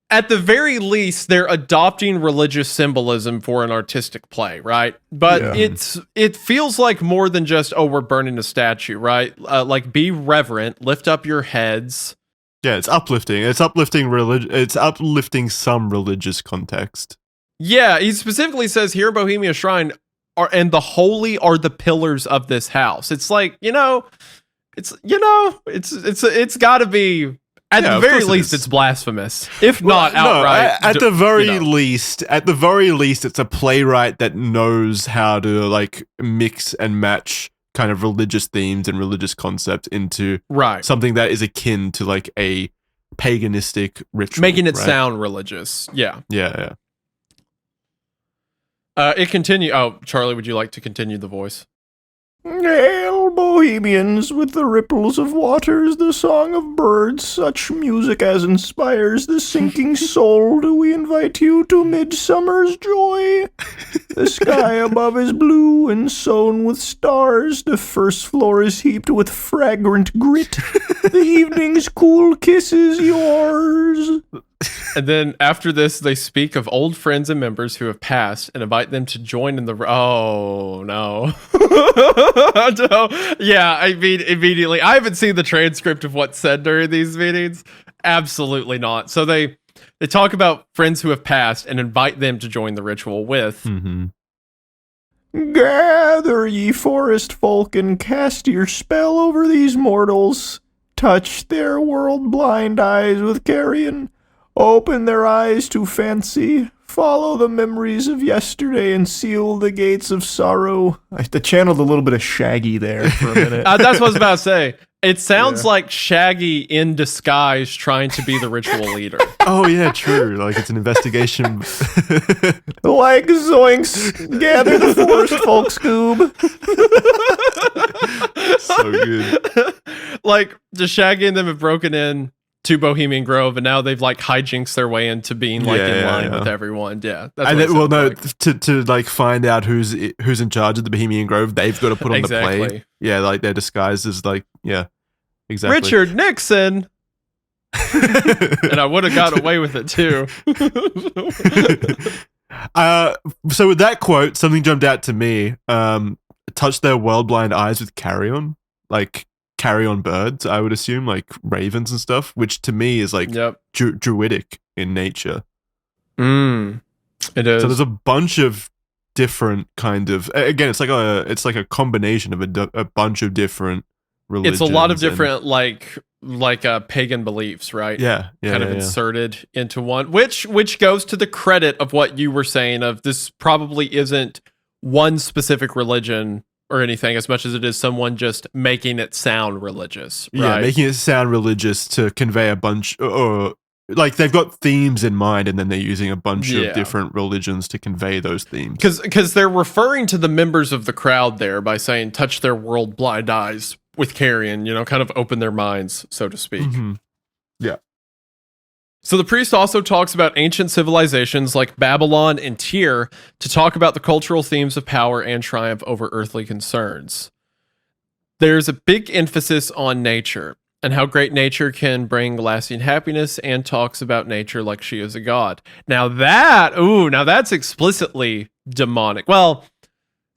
at the very least, they're adopting religious symbolism for an artistic play, right? But it feels like more than just, oh, we're burning a statue, right? Like, be reverent, lift up your heads. Yeah, it's uplifting. It's uplifting It's uplifting some religious context. Yeah, he specifically says here, Bohemia Shrine, and the holy are the pillars of this house. It's like, it's got to be, at the very least, it's blasphemous, if not outright. At the very least, it's a playwright that knows how to like mix and match kind of religious themes and religious concept into something that is akin to like a paganistic ritual, making it sound religious. Yeah. It continue. Oh, Charlie, would you like to continue the voice? Hail, Bohemians, with the ripples of waters, the song of birds, such music as inspires the sinking soul, do we invite you to midsummer's joy. The sky above is blue and sown with stars, the first floor is heaped with fragrant grit, the evening's cool kiss is yours. And then after this, they speak of old friends and members who have passed and invite them to join in the... Oh, no. No. Yeah, I mean, immediately. I haven't seen the transcript of what's said during these meetings. Absolutely not. So they talk about friends who have passed and invite them to join the ritual with... Gather, ye forest folk, and cast your spell over these mortals. Touch their world-blind eyes with carrion. Open their eyes to fancy, follow the memories of yesterday, and seal the gates of sorrow. I channeled a little bit of Shaggy there for a minute. That's what I was about to say. It sounds like Shaggy in disguise trying to be the ritual leader. Oh, yeah, true. Like, it's an investigation. Like Zoinks, gather the forest folk, Scoob. So good. Like, the Shaggy and them have broken in to Bohemian Grove, and now they've like hijinks their way into being like in line with everyone. Yeah, that's and to like find out who's in charge of the Bohemian Grove, they've got to put on the play. Yeah, like their disguise is like exactly. Richard Nixon. And I would have got away with it too. So with that quote, something jumped out to me. Touch their world-blind eyes with carrion, like carrion birds, I would assume, like ravens and stuff, which to me is like druidic in nature. It is. So there's a bunch of different kind of, again, it's like a combination of a bunch of different religions. It's a lot of different like pagan beliefs, right? Yeah, kind of inserted into one, which goes to the credit of what you were saying of this probably isn't one specific religion or anything as much as it is someone just making it sound religious, right? Yeah, making it sound religious to convey a bunch, or like they've got themes in mind and then they're using a bunch of different religions to convey those themes. Because they're referring to the members of the crowd there by saying, touch their world blind eyes with carrion, kind of open their minds, so to speak. Mm-hmm. Yeah. So the priest also talks about ancient civilizations like Babylon and Tyre to talk about the cultural themes of power and triumph over earthly concerns. There's a big emphasis on nature and how great nature can bring lasting happiness, and talks about nature like she is a god. Now that's explicitly demonic. Well,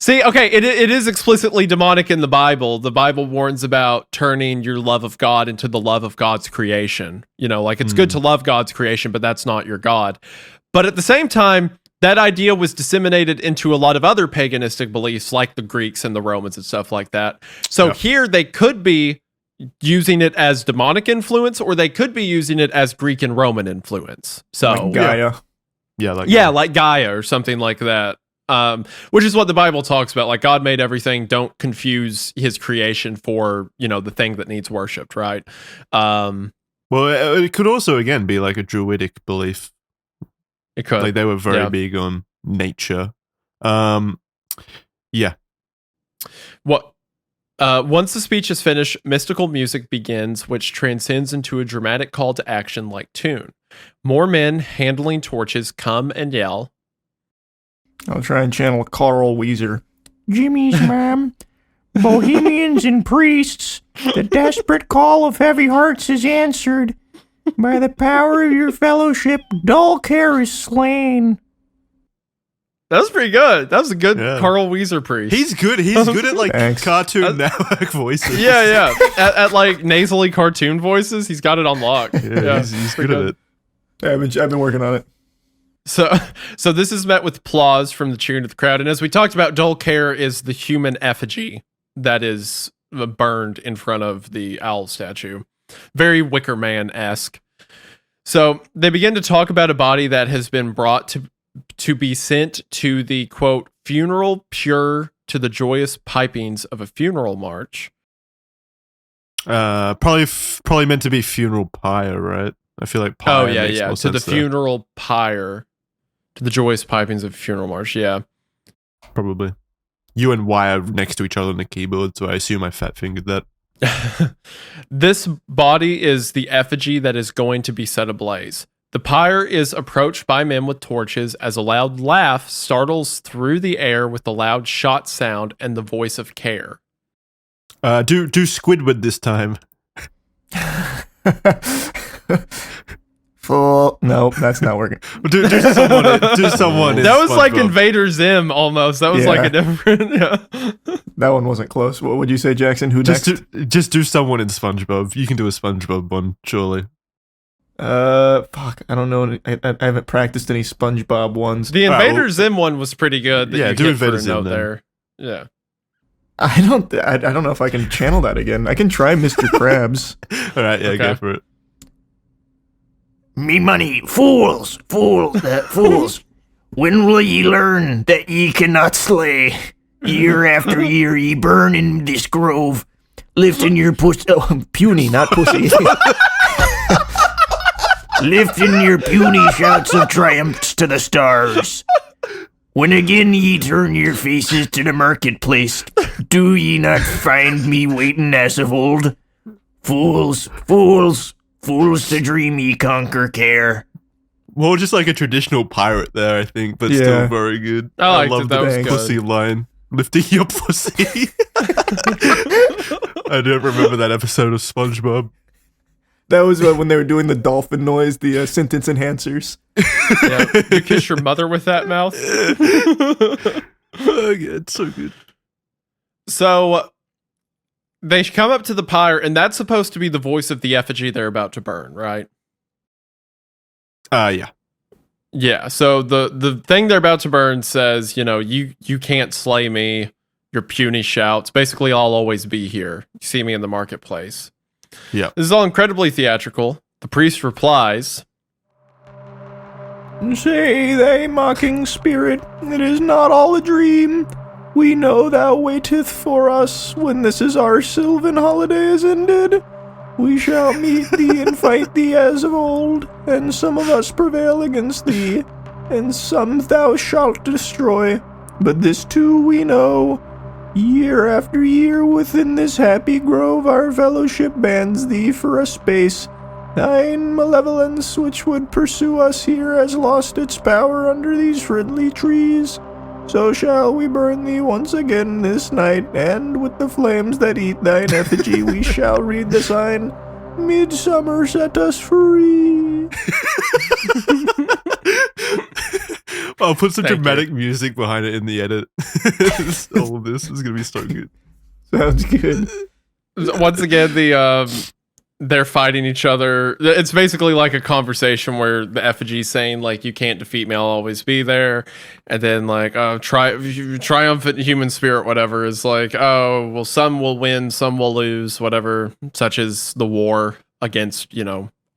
see, okay, it is explicitly demonic in the Bible. The Bible warns about turning your love of God into the love of God's creation. Like it's good to love God's creation, but that's not your God. But at the same time, that idea was disseminated into a lot of other paganistic beliefs, like the Greeks and the Romans and stuff like that. So here they could be using it as demonic influence, or they could be using it as Greek and Roman influence. So Like Gaia. like Gaia or something like that. Which is what the Bible talks about. Like, God made everything. Don't confuse his creation for, the thing that needs worshipped, right? Well, it could also, again, be like a druidic belief. It could. Like, they were very big on nature. Yeah. Once the speech is finished, mystical music begins, which transcends into a dramatic call to action like tune. More men handling torches come and yell. I'll try and channel Carl Weezer. Jimmy's mom, Bohemians and priests, the desperate call of heavy hearts is answered. By the power of your fellowship, dull care is slain. That was pretty good. That was a good Carl Weezer priest. He's good. He's good at like Thanks. Cartoon Network voices. Yeah. at like nasally cartoon voices, he's got it on lock. Yeah, he's good at it. I've been working on it. So this is met with applause from the cheering of the crowd. And as we talked about, dull care is the human effigy that is burned in front of the owl statue. Very Wicker Man-esque. So they begin to talk about a body that has been brought to be sent to the, quote, funeral pure to the joyous pipings of a funeral march. Probably meant to be funeral pyre, right? I feel like pyre makes more to sense the there. funeral pyre, to the joyous pipings of a funeral march, yeah. Probably. You and Y are next to each other on the keyboard, so I assume I fat fingered that. This body is the effigy that is going to be set ablaze. The pyre is approached by men with torches as a loud laugh startles through the air with the loud shot sound and the voice of care. Do Squidward this time. Full. No, that's not working. Do someone. That was like Invader Zim almost. That was like a different. Yeah. That one wasn't close. What would you say, Jackson? Who next? Just do someone in SpongeBob. You can do a SpongeBob one, surely. Fuck. I don't know. I haven't practiced any SpongeBob ones. The Invader Zim one was pretty good. Yeah, do Invader Zim there. Yeah. I don't know if I can channel that again. I can try Mr. Krabs. All right, yeah, go for it. Me money, fools. When will ye learn that ye cannot slay? Year after year ye burn in this grove, lifting your puny, not pussy. Lifting your puny shouts of triumphs to the stars. When again ye turn your faces to the marketplace, do ye not find me waiting as of old? Fools to dream ye conquer care. Well, just like a traditional pirate there, I think, but still very good. I love the pussy line. Lifting your pussy. I don't remember that episode of SpongeBob. That was when they were doing the dolphin noise, the sentence enhancers. Yeah, you kiss your mother with that mouth. Oh, yeah, it's so good. So they come up to the pyre, and that's supposed to be the voice of the effigy they're about to burn, right? Yeah. Yeah, so the thing they're about to burn says, you can't slay me, your puny shouts. Basically, I'll always be here. You see me in the marketplace. Yeah. This is all incredibly theatrical. The priest replies, Say they, mocking spirit, it is not all a dream. We know thou waiteth for us when this is our sylvan holiday is ended. We shall meet thee and fight thee as of old, and some of us prevail against thee, and some thou shalt destroy. But this too we know, year after year within this happy grove our fellowship bands thee for a space. Thine malevolence which would pursue us here has lost its power under these friendly trees. So shall we burn thee once again this night, and with the flames that eat thine effigy we shall read the sign, Midsummer set us free. I'll put some dramatic music behind it in the edit. All of this is going to be so good. Sounds good. once again, they're fighting each other. It's basically like a conversation where the effigy's saying like, you can't defeat me, I'll always be there. And then like, triumphant human spirit, whatever, is like, oh, well, some will win, some will lose, whatever, such as the war against,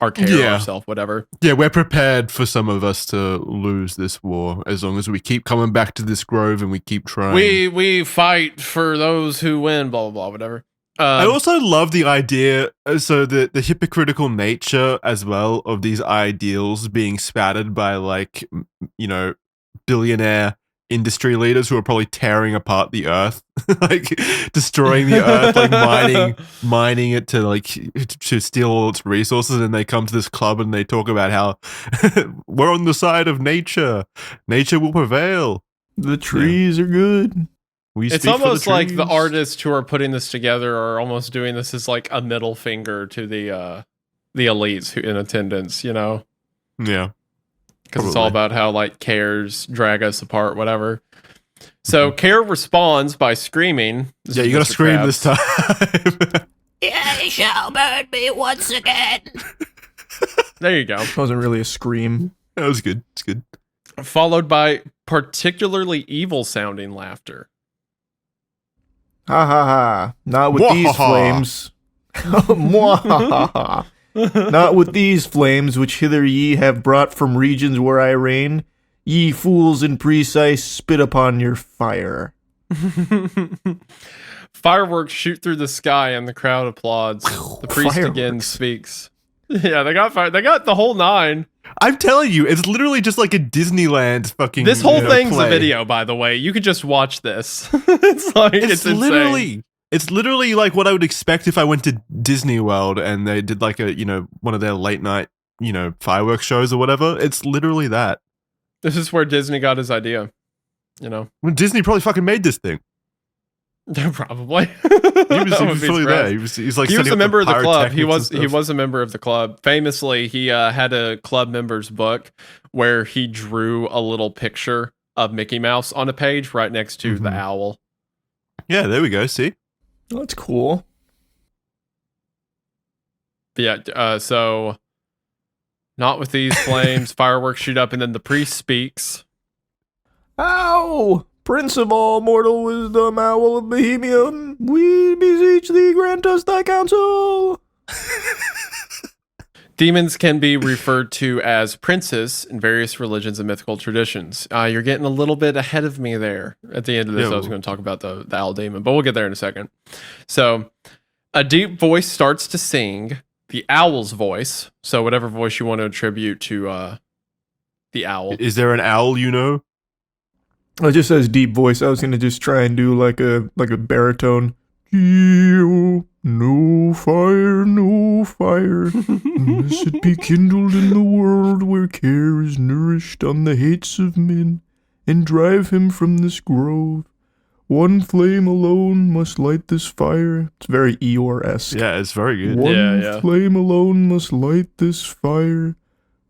our care, ourself, whatever. Yeah, we're prepared for some of us to lose this war as long as we keep coming back to this grove and we keep trying. We fight for those who win, blah, blah, blah, whatever. I also love the idea, so the hypocritical nature as well of these ideals being spattered by like, billionaire industry leaders who are probably tearing apart the earth, like destroying the earth, like mining it to steal all its resources. And they come to this club and they talk about how we're on the side of nature. Nature will prevail. The trees are good. It's almost like the artists who are putting this together are almost doing this as like a middle finger to the elites who in attendance, Yeah. Because it's all about how like cares drag us apart, whatever. So Care responds by screaming. Yeah, you gotta scream this time. They shall burn me once again. There you go. It wasn't really a scream. That was good. It's good. Followed by particularly evil sounding laughter. Ha ha ha. Not with these flames. Mwahaha. Not with these flames which hither ye have brought from regions where I reign. Ye fools and precise spit upon your fire. Fireworks shoot through the sky and the crowd applauds. The priest again speaks. Yeah, they got fire. They got the whole nine. I'm telling you, it's literally just like a Disneyland fucking. This whole thing's play. a video, by the way. You could just watch this. it's literally, it's literally like what I would expect if I went to Disney World and they did like a one of their late night fireworks shows or whatever. It's literally that. This is where Disney got his idea. When Disney probably fucking made this thing. Probably. He was fully there. He was a member of the club. He was a member of the club. Famously, he had a club member's book where he drew a little picture of Mickey Mouse on a page right next to the owl. Yeah, there we go. See? That's cool. But yeah, so not with these flames. Fireworks shoot up and then the priest speaks. Ow! Prince of all mortal wisdom, owl of Bohemia, we beseech thee, grant us thy counsel. Demons can be referred to as princes in various religions and mythical traditions. You're getting a little bit ahead of me there. At the end of this, I was going to talk about the owl demon, but we'll get there in a second. So, a deep voice starts to sing, the owl's voice. So, whatever voice you want to attribute to the owl. Is there an owl It just says deep voice. I was gonna just try and do like a baritone. No fire, no fire, unless it be kindled in the world where care is nourished on the hates of men, and drive him from this grove. One flame alone must light this fire. It's very Eeyore-esque. Yeah, it's very good. One flame alone must light this fire.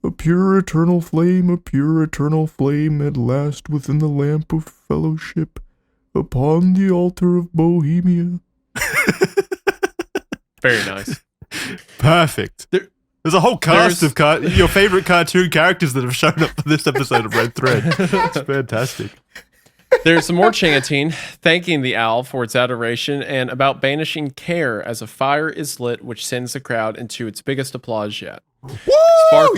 A pure eternal flame at last within the lamp of fellowship, upon the altar of Bohemia. Very nice. Perfect. There's a whole cast of your favorite cartoon characters that have shown up for this episode of Red Thread. It's fantastic. There's some more chanting, thanking the owl for its adoration, and about banishing care as a fire is lit, which sends the crowd into its biggest applause yet. Woo!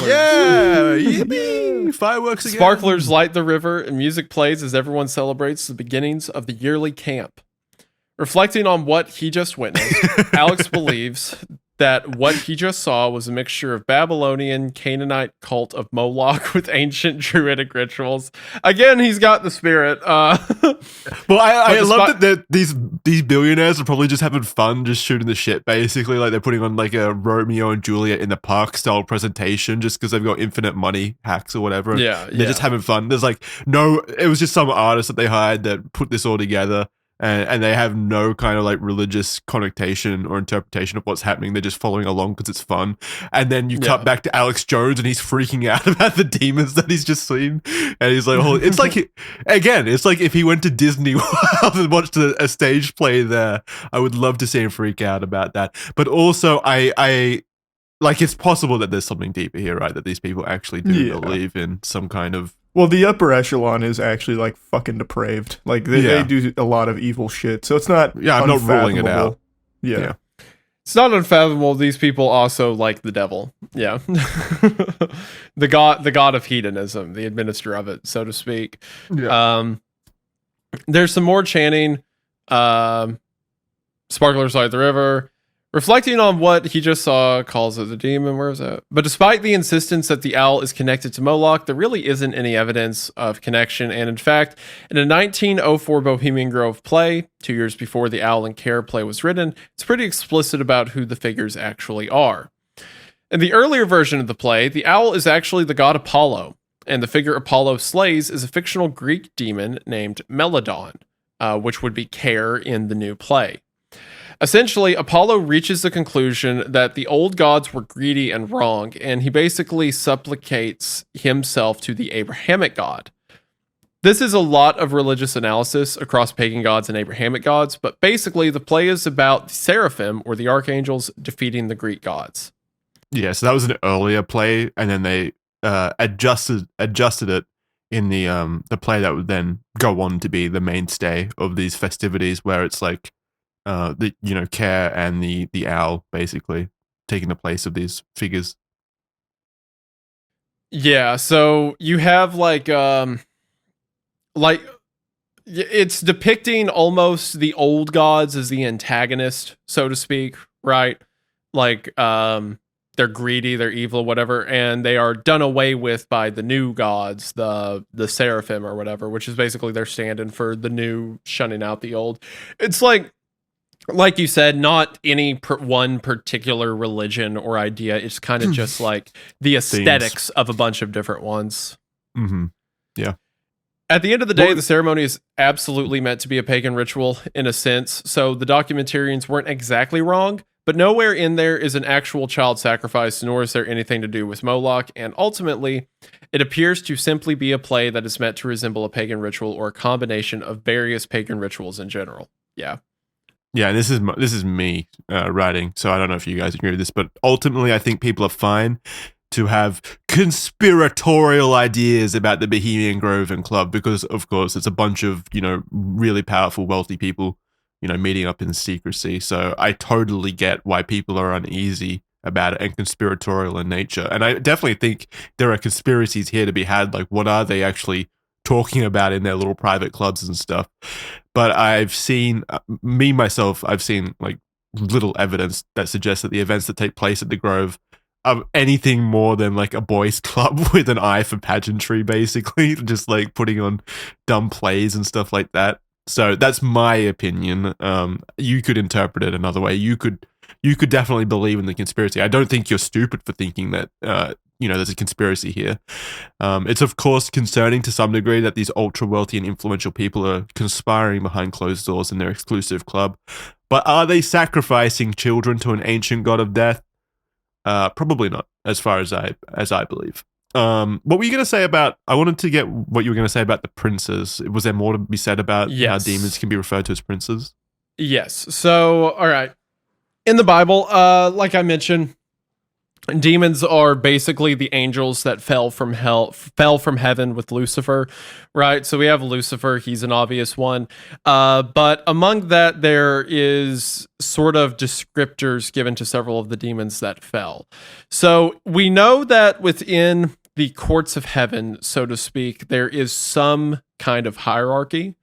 Yeah! Yippee! Fireworks again. Sparklers light the river, and music plays as everyone celebrates the beginnings of the yearly camp. Reflecting on what he just witnessed, Alex believes that what he just saw was a mixture of Babylonian Canaanite cult of Moloch with ancient druidic rituals. Again, he's got the spirit. Well, I love that these billionaires are probably just having fun, just shooting the shit, basically. Like they're putting on like a Romeo and Juliet in the park style presentation just because they've got infinite money, hacks or whatever. Yeah, They're just having fun. There's like, it was just some artist that they hired that put this all together. and they have no kind of like religious connotation or interpretation of what's happening. They're just following along because it's fun. And then you cut back to Alex Jones and he's freaking out about the demons that he's just seen. And he's like, oh, it's like, again, it's like if he went to Disney World and watched a stage play there, I would love to see him freak out about that. But also I like, it's possible that there's something deeper here, right? That these people actually do believe in some kind of. Well, the upper echelon is actually like fucking depraved. Like they do a lot of evil shit. So it's not. Yeah, I'm not ruling it out. Yeah. It's not unfathomable. These people also like the devil. Yeah. the god of hedonism, the administrator of it, so to speak. Yeah. There's some more chanting. Sparklers light the river. Reflecting on what he just saw, calls it the demon. Where is that? But despite the insistence that the owl is connected to Moloch, there really isn't any evidence of connection. And in fact, in a 1904 Bohemian Grove play, 2 years before the Owl and Care play was written, it's pretty explicit about who the figures actually are. In the earlier version of the play, the owl is actually the god Apollo, and the figure Apollo slays is a fictional Greek demon named Melodon, which would be Care in the new play. Essentially, Apollo reaches the conclusion that the old gods were greedy and wrong, and he basically supplicates himself to the Abrahamic god. This is a lot of religious analysis across pagan gods and Abrahamic gods, but basically the play is about the seraphim, or the archangels, defeating the Greek gods. Yeah, so that was an earlier play, and then they adjusted it in the play that would then go on to be the mainstay of these festivities, where it's like Care and the owl basically taking the place of these figures. Yeah, so you have like it's depicting almost the old gods as the antagonist, so to speak, right? Like they're greedy, they're evil, whatever, and they are done away with by the new gods, the seraphim or whatever, which is basically their stand-in for the new, shunning out the old. It's like you said, not any one particular religion or idea. It's kind of just like the aesthetics of a bunch of different ones. Mm-hmm. Yeah. At the end of the day, the ceremony is absolutely meant to be a pagan ritual in a sense. So the documentarians weren't exactly wrong, but nowhere in there is an actual child sacrifice, nor is there anything to do with Moloch. And ultimately, it appears to simply be a play that is meant to resemble a pagan ritual or a combination of various pagan rituals in general. Yeah. Yeah, and this is me writing, so I don't know if you guys agree with this, but ultimately I think people are fine to have conspiratorial ideas about the Bohemian Grove and Club because, of course, it's a bunch of, really powerful, wealthy people, meeting up in secrecy. So I totally get why people are uneasy about it and conspiratorial in nature. And I definitely think there are conspiracies here to be had. Like, what are they actually talking about in their little private clubs and stuff? But I've seen, I've seen like little evidence that suggests that the events that take place at the Grove are anything more than like a boys' club with an eye for pageantry, basically, just like putting on dumb plays and stuff like that. So that's my opinion. You could interpret it another way. You could definitely believe in the conspiracy. I don't think you're stupid for thinking that there's a conspiracy here. It's of course concerning to some degree that these ultra wealthy and influential people are conspiring behind closed doors in their exclusive club. But are they sacrificing children to an ancient god of death? Probably not, as far as I believe. What were you going to say about? I wanted to get what you were going to say about the princes. Was there more to be said about how demons can be referred to as princes? Yes. So, all right. In the Bible, like I mentioned, demons are basically the angels that fell from heaven with Lucifer, right? So we have Lucifer, he's an obvious one. But among that, there is sort of descriptors given to several of the demons that fell. So we know that within the courts of heaven, so to speak, there is some kind of hierarchy.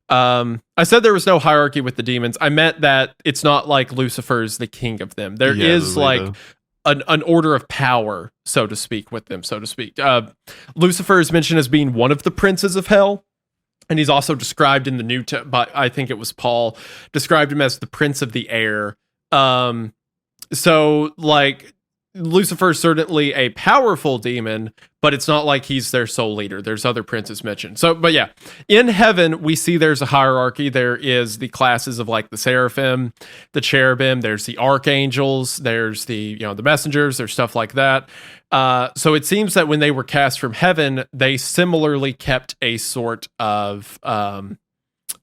I said there was no hierarchy with the demons. I meant that it's not like Lucifer is the king of them. There is like an order of power, so to speak, with them, so to speak. Lucifer is mentioned as being one of the princes of hell, and he's also described in the but I think it was Paul, described him as the prince of the air. So, like, Lucifer is certainly a powerful demon, but it's not like he's their sole leader. There's other princes mentioned. So, but yeah, in heaven, we see there's a hierarchy. There is the classes of like the seraphim, the cherubim, there's the archangels, there's the messengers, there's stuff like that. So it seems that when they were cast from heaven, they similarly kept a sort of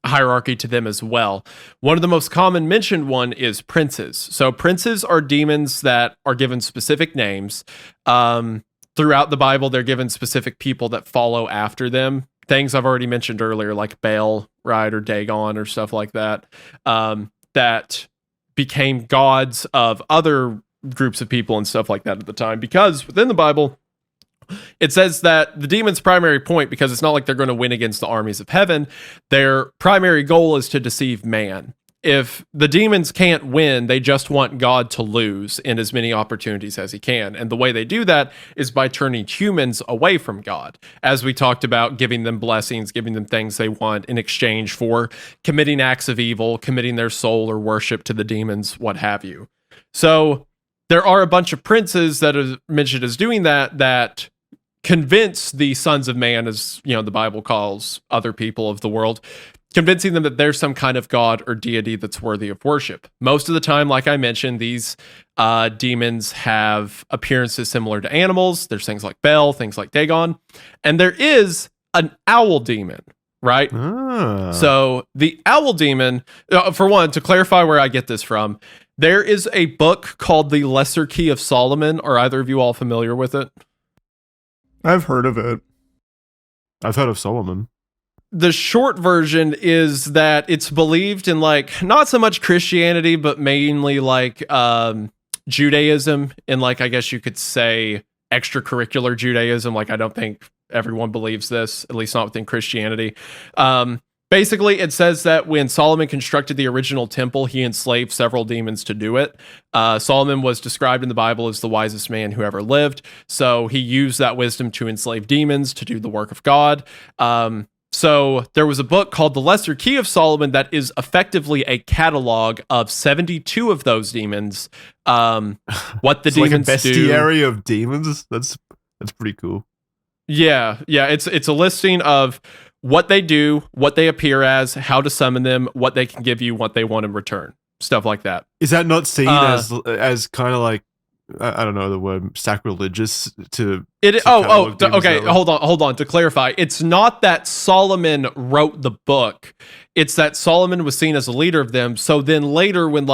hierarchy to them as well. One of the most common mentioned one is princes. So princes are demons that are given specific names. Throughout the Bible, they're given specific people that follow after them. Things I've already mentioned earlier, like Baal, right, or Dagon, or stuff like that, that became gods of other groups of people and stuff like that at the time. Because within the Bible, it says that the demon's primary point, because it's not like they're going to win against the armies of heaven, their primary goal is to deceive man. If the demons can't win, they just want God to lose in as many opportunities as he can. And the way they do that is by turning humans away from God. As we talked about, giving them blessings, giving them things they want in exchange for committing acts of evil, committing their soul or worship to the demons, what have you. So there are a bunch of princes that are mentioned as doing that convince the sons of man, as the Bible calls other people of the world, convincing them that there's some kind of god or deity that's worthy of worship. Most of the time, like I mentioned, these demons have appearances similar to animals. There's things like Bel, things like Dagon, and there is an owl demon, right? So the owl demon, for one, to clarify where I get this from, there is a book called The Lesser Key of Solomon. Are either of you all familiar with it? I've heard of it. I've heard of Solomon. The short version is that it's believed in like not so much Christianity, but mainly like Judaism, and like I guess you could say extracurricular Judaism. Like I don't think everyone believes this, at least not within Christianity. Basically, it says that when Solomon constructed the original temple, he enslaved several demons to do it. Solomon was described in the Bible as the wisest man who ever lived. So he used that wisdom to enslave demons to do the work of God. So there was a book called The Lesser Key of Solomon that is effectively a catalog of 72 of those demons. What the demons like a do. bestiary of demons. That's pretty cool. Yeah. It's a listing of what they do, what they appear as, how to summon them, what they can give you, what they want in return, stuff like that. Is that not seen as kind of like, I don't know the word, sacrilegious to? Okay. Hold on. To clarify, it's not that Solomon wrote the book; it's that Solomon was seen as a leader of them. So then later, when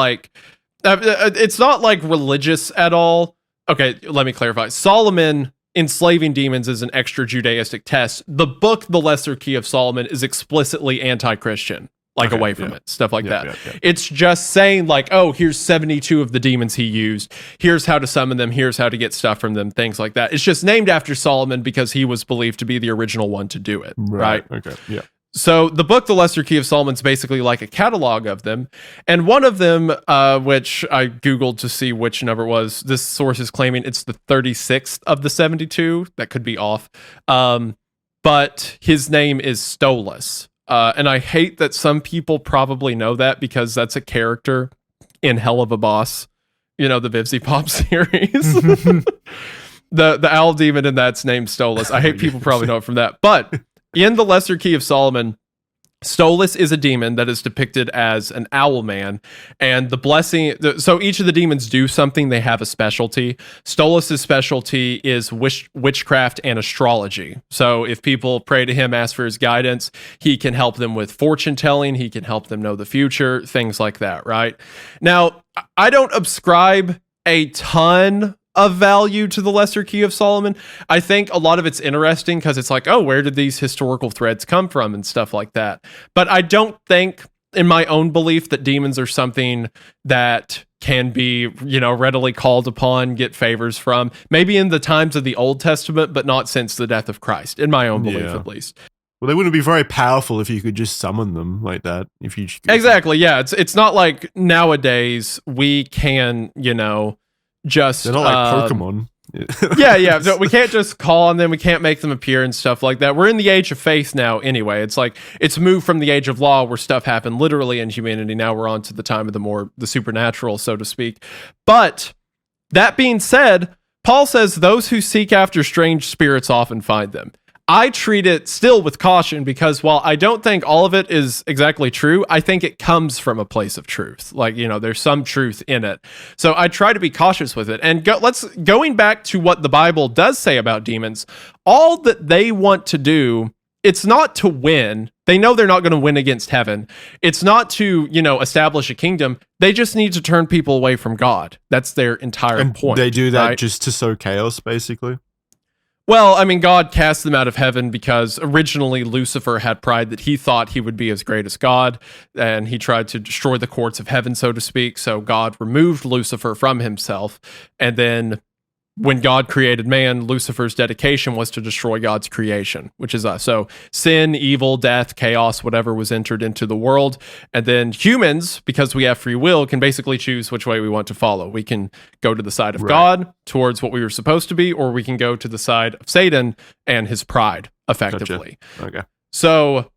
it's not like religious at all. Okay, let me clarify. Solomon enslaving demons is an extra Judaistic test. The book, The Lesser Key of Solomon, is explicitly anti-Christian, away from it, stuff like that. Yeah. It's just saying like, oh, here's 72 of the demons he used. Here's how to summon them. Here's how to get stuff from them, things like that. It's just named after Solomon because he was believed to be the original one to do it, right? Okay, yeah. So the book, The Lesser Key of Solomon, is basically like a catalog of them. And one of them, which I Googled to see which number it was, this source is claiming it's the 36th of the 72. That could be off. But his name is Stolas. And I hate that some people probably know that because that's a character in Hell of a Boss, the Vivzy Pop series. the owl demon in that's named Stolas. I hate people probably know it from that. But in The Lesser Key of Solomon, Stolas is a demon that is depicted as an owl man, and the blessing. So each of the demons do something. They have a specialty. Stolas' specialty is witchcraft and astrology. So if people pray to him, ask for his guidance, he can help them with fortune telling. He can help them know the future, things like that. Right now, I don't ascribe a ton of value to The Lesser Key of Solomon. I think a lot of it's interesting because it's like, oh, where did these historical threads come from and stuff like that. But I don't think, in my own belief, that demons are something that can be, readily called upon, get favors from. Maybe in the times of the Old Testament, but not since the death of Christ, in my own belief, at least. Well, they wouldn't be very powerful if you could just summon them like that. Exactly, yeah. It's not like nowadays we can, just they're not like Pokemon. yeah. No, we can't just call on them. We can't make them appear and stuff like that. We're in the age of faith now anyway. It's like it's moved from the age of law where stuff happened literally in humanity. Now we're on to the time of the supernatural, so to speak. But That being said, Paul says those who seek after strange spirits often find them. I treat it still with caution because while I don't think all of it is exactly true, I think it comes from a place of truth. Like, there's some truth in it. So I try to be cautious with it. And going back to what the Bible does say about demons, all that they want to do, it's not to win. They know they're not going to win against heaven. It's not to, establish a kingdom. They just need to turn people away from God. That's their entire point. They do that right? just to sow chaos, basically. Well, I mean, God cast them out of heaven because originally Lucifer had pride that he thought he would be as great as God, and he tried to destroy the courts of heaven, so to speak. So God removed Lucifer from himself, and then when God created man, Lucifer's dedication was to destroy God's creation, which is us. So sin, evil, death, chaos, whatever was entered into the world. And then humans, because we have free will, can basically choose which way we want to follow. We can go to the side of God towards what we were supposed to be, or we can go to the side of Satan and his pride, effectively. Gotcha. Okay. So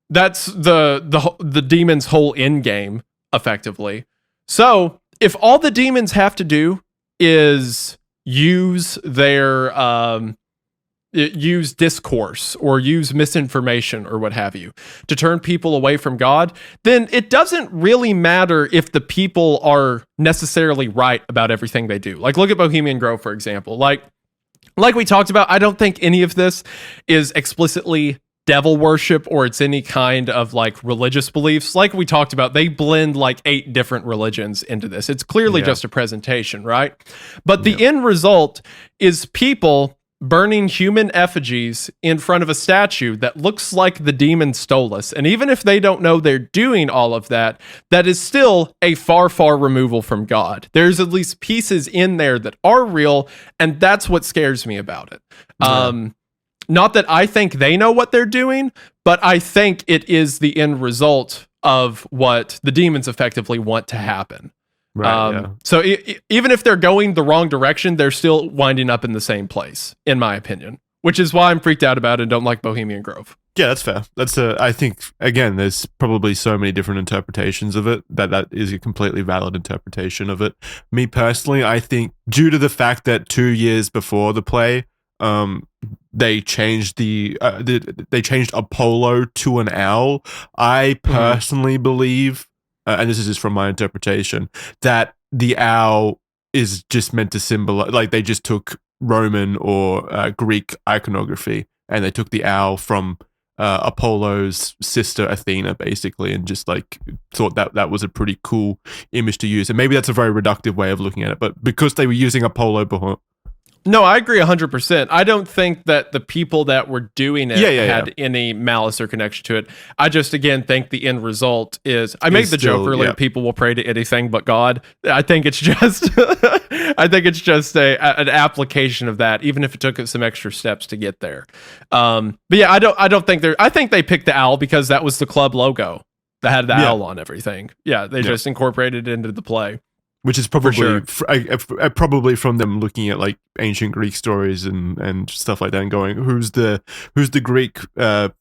that's the demon's whole end game, effectively. So if all the demons have to do is use their use discourse or use misinformation or what have you to turn people away from God, then it doesn't really matter if the people are necessarily right about everything they do. Like, look at Bohemian Grove, for example. Like we talked about, I don't think any of this is explicitly devil worship or it's any kind of like religious beliefs. Like we talked about, they blend like 8 different religions into this. It's clearly just a presentation, right? But the end result is people burning human effigies in front of a statue that looks like the demon stole us. And even if they don't know they're doing all of that, that is still a far, far removal from God. There's at least pieces in there that are real, and that's what scares me about it. Not that I think they know what they're doing, but I think it is the end result of what the demons effectively want to happen. So even if they're going the wrong direction, they're still winding up in the same place, in my opinion, which is why I'm freaked out about it and don't like Bohemian Grove. Yeah, that's fair. I think, again, there's probably so many different interpretations of it that is a completely valid interpretation of it. Me personally, I think due to the fact that 2 years before the play, they changed they changed Apollo to an owl. I personally believe, and this is just from my interpretation, that the owl is just meant to symbolize, like they just took Roman or Greek iconography and they took the owl from Apollo's sister Athena, basically, and just like thought that was a pretty cool image to use. And maybe that's a very reductive way of looking at it, but because they were using Apollo. No, I agree 100%. I don't think that the people that were doing it had any malice or connection to it. I just, again, think the end result is, I made the joke earlier, people will pray to anything but God. I think it's just, an application of that, even if it took some extra steps to get there. But yeah, I don't think I think they picked the owl because that was the club logo that had the owl on everything. Yeah, they just incorporated it into the play. Which is probably probably from them looking at like ancient Greek stories and stuff like that, and going, who's the Greek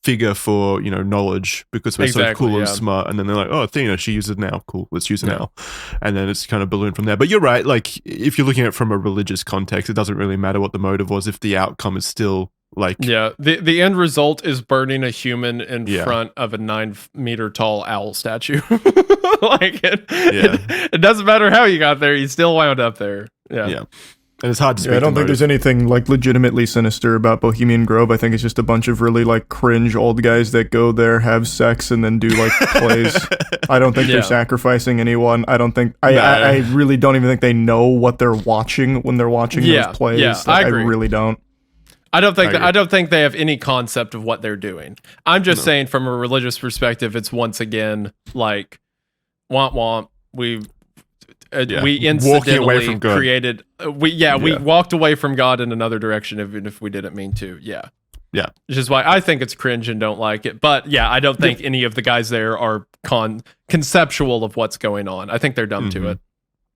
figure for knowledge, because we're so cool and smart. And then they're like, oh, Athena, she uses an owl, cool, let's use an owl. And then it's kind of ballooned from there. But you're right, like if you're looking at it from a religious context, it doesn't really matter what the motive was if the outcome is still like, the end result is burning a human in front of a 9-meter tall owl statue. Like it doesn't matter how you got there, you still wound up there. And it's hard to speak. I don't think there's anything like legitimately sinister about Bohemian Grove. I think it's just a bunch of really like cringe old guys that go there, have sex, and then do like plays. I don't think they're sacrificing anyone. I don't think I really don't even think they know what they're watching when they're watching those plays. I agree. I really don't. I don't think they have any concept of what they're doing. I'm just saying, from a religious perspective, it's once again like womp womp. We incidentally created. We walked away from God in another direction, even if we didn't mean to. Yeah. Which is why I think it's cringe and don't like it. But I don't think any of the guys there are conceptual of what's going on. I think they're dumb to it.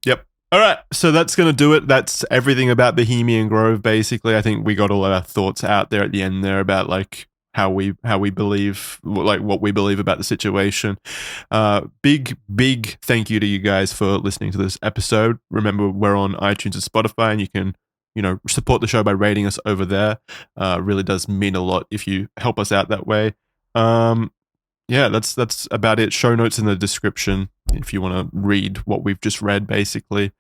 Yep. All right, so that's going to do it. That's everything about Bohemian Grove, basically. I think we got all of our thoughts out there at the end there about like how we believe, like what we believe about the situation. Big thank you to you guys for listening to this episode. Remember, we're on iTunes and Spotify, and you can support the show by rating us over there. Really does mean a lot if you help us out that way. Yeah, that's about it. Show notes in the description if you want to read what we've just read, basically.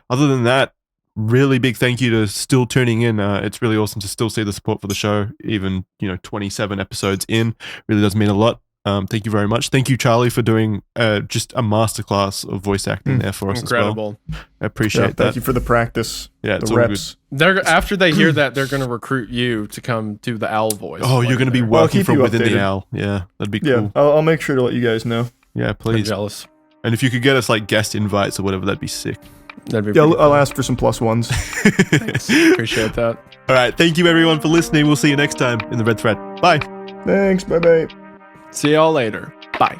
Other than that, really big thank you to still tuning in. It's really awesome to still see the support for the show, even 27 episodes in. Really does mean a lot. Thank you very much. Thank you, Charlie, for doing just a masterclass of voice acting there for us. Incredible. As well. I appreciate that. Thank you for the practice. Yeah, the it's all reps. good. After they hear that, they're going to recruit you to come do the owl voice. Oh, you're going to be I'll working keep from you within updated. the owl. Yeah, that'd be Yeah, cool. I'll make sure to let you guys know. Yeah, I'm please. jealous. And if you could get us like guest invites or whatever, that'd be sick. That'd be Yeah, pretty I'll ask for some plus ones. Thanks. Appreciate that. All right, thank you everyone for listening. We'll see you next time in the Red Thread. Bye. Thanks. Bye bye. See y'all later. Bye.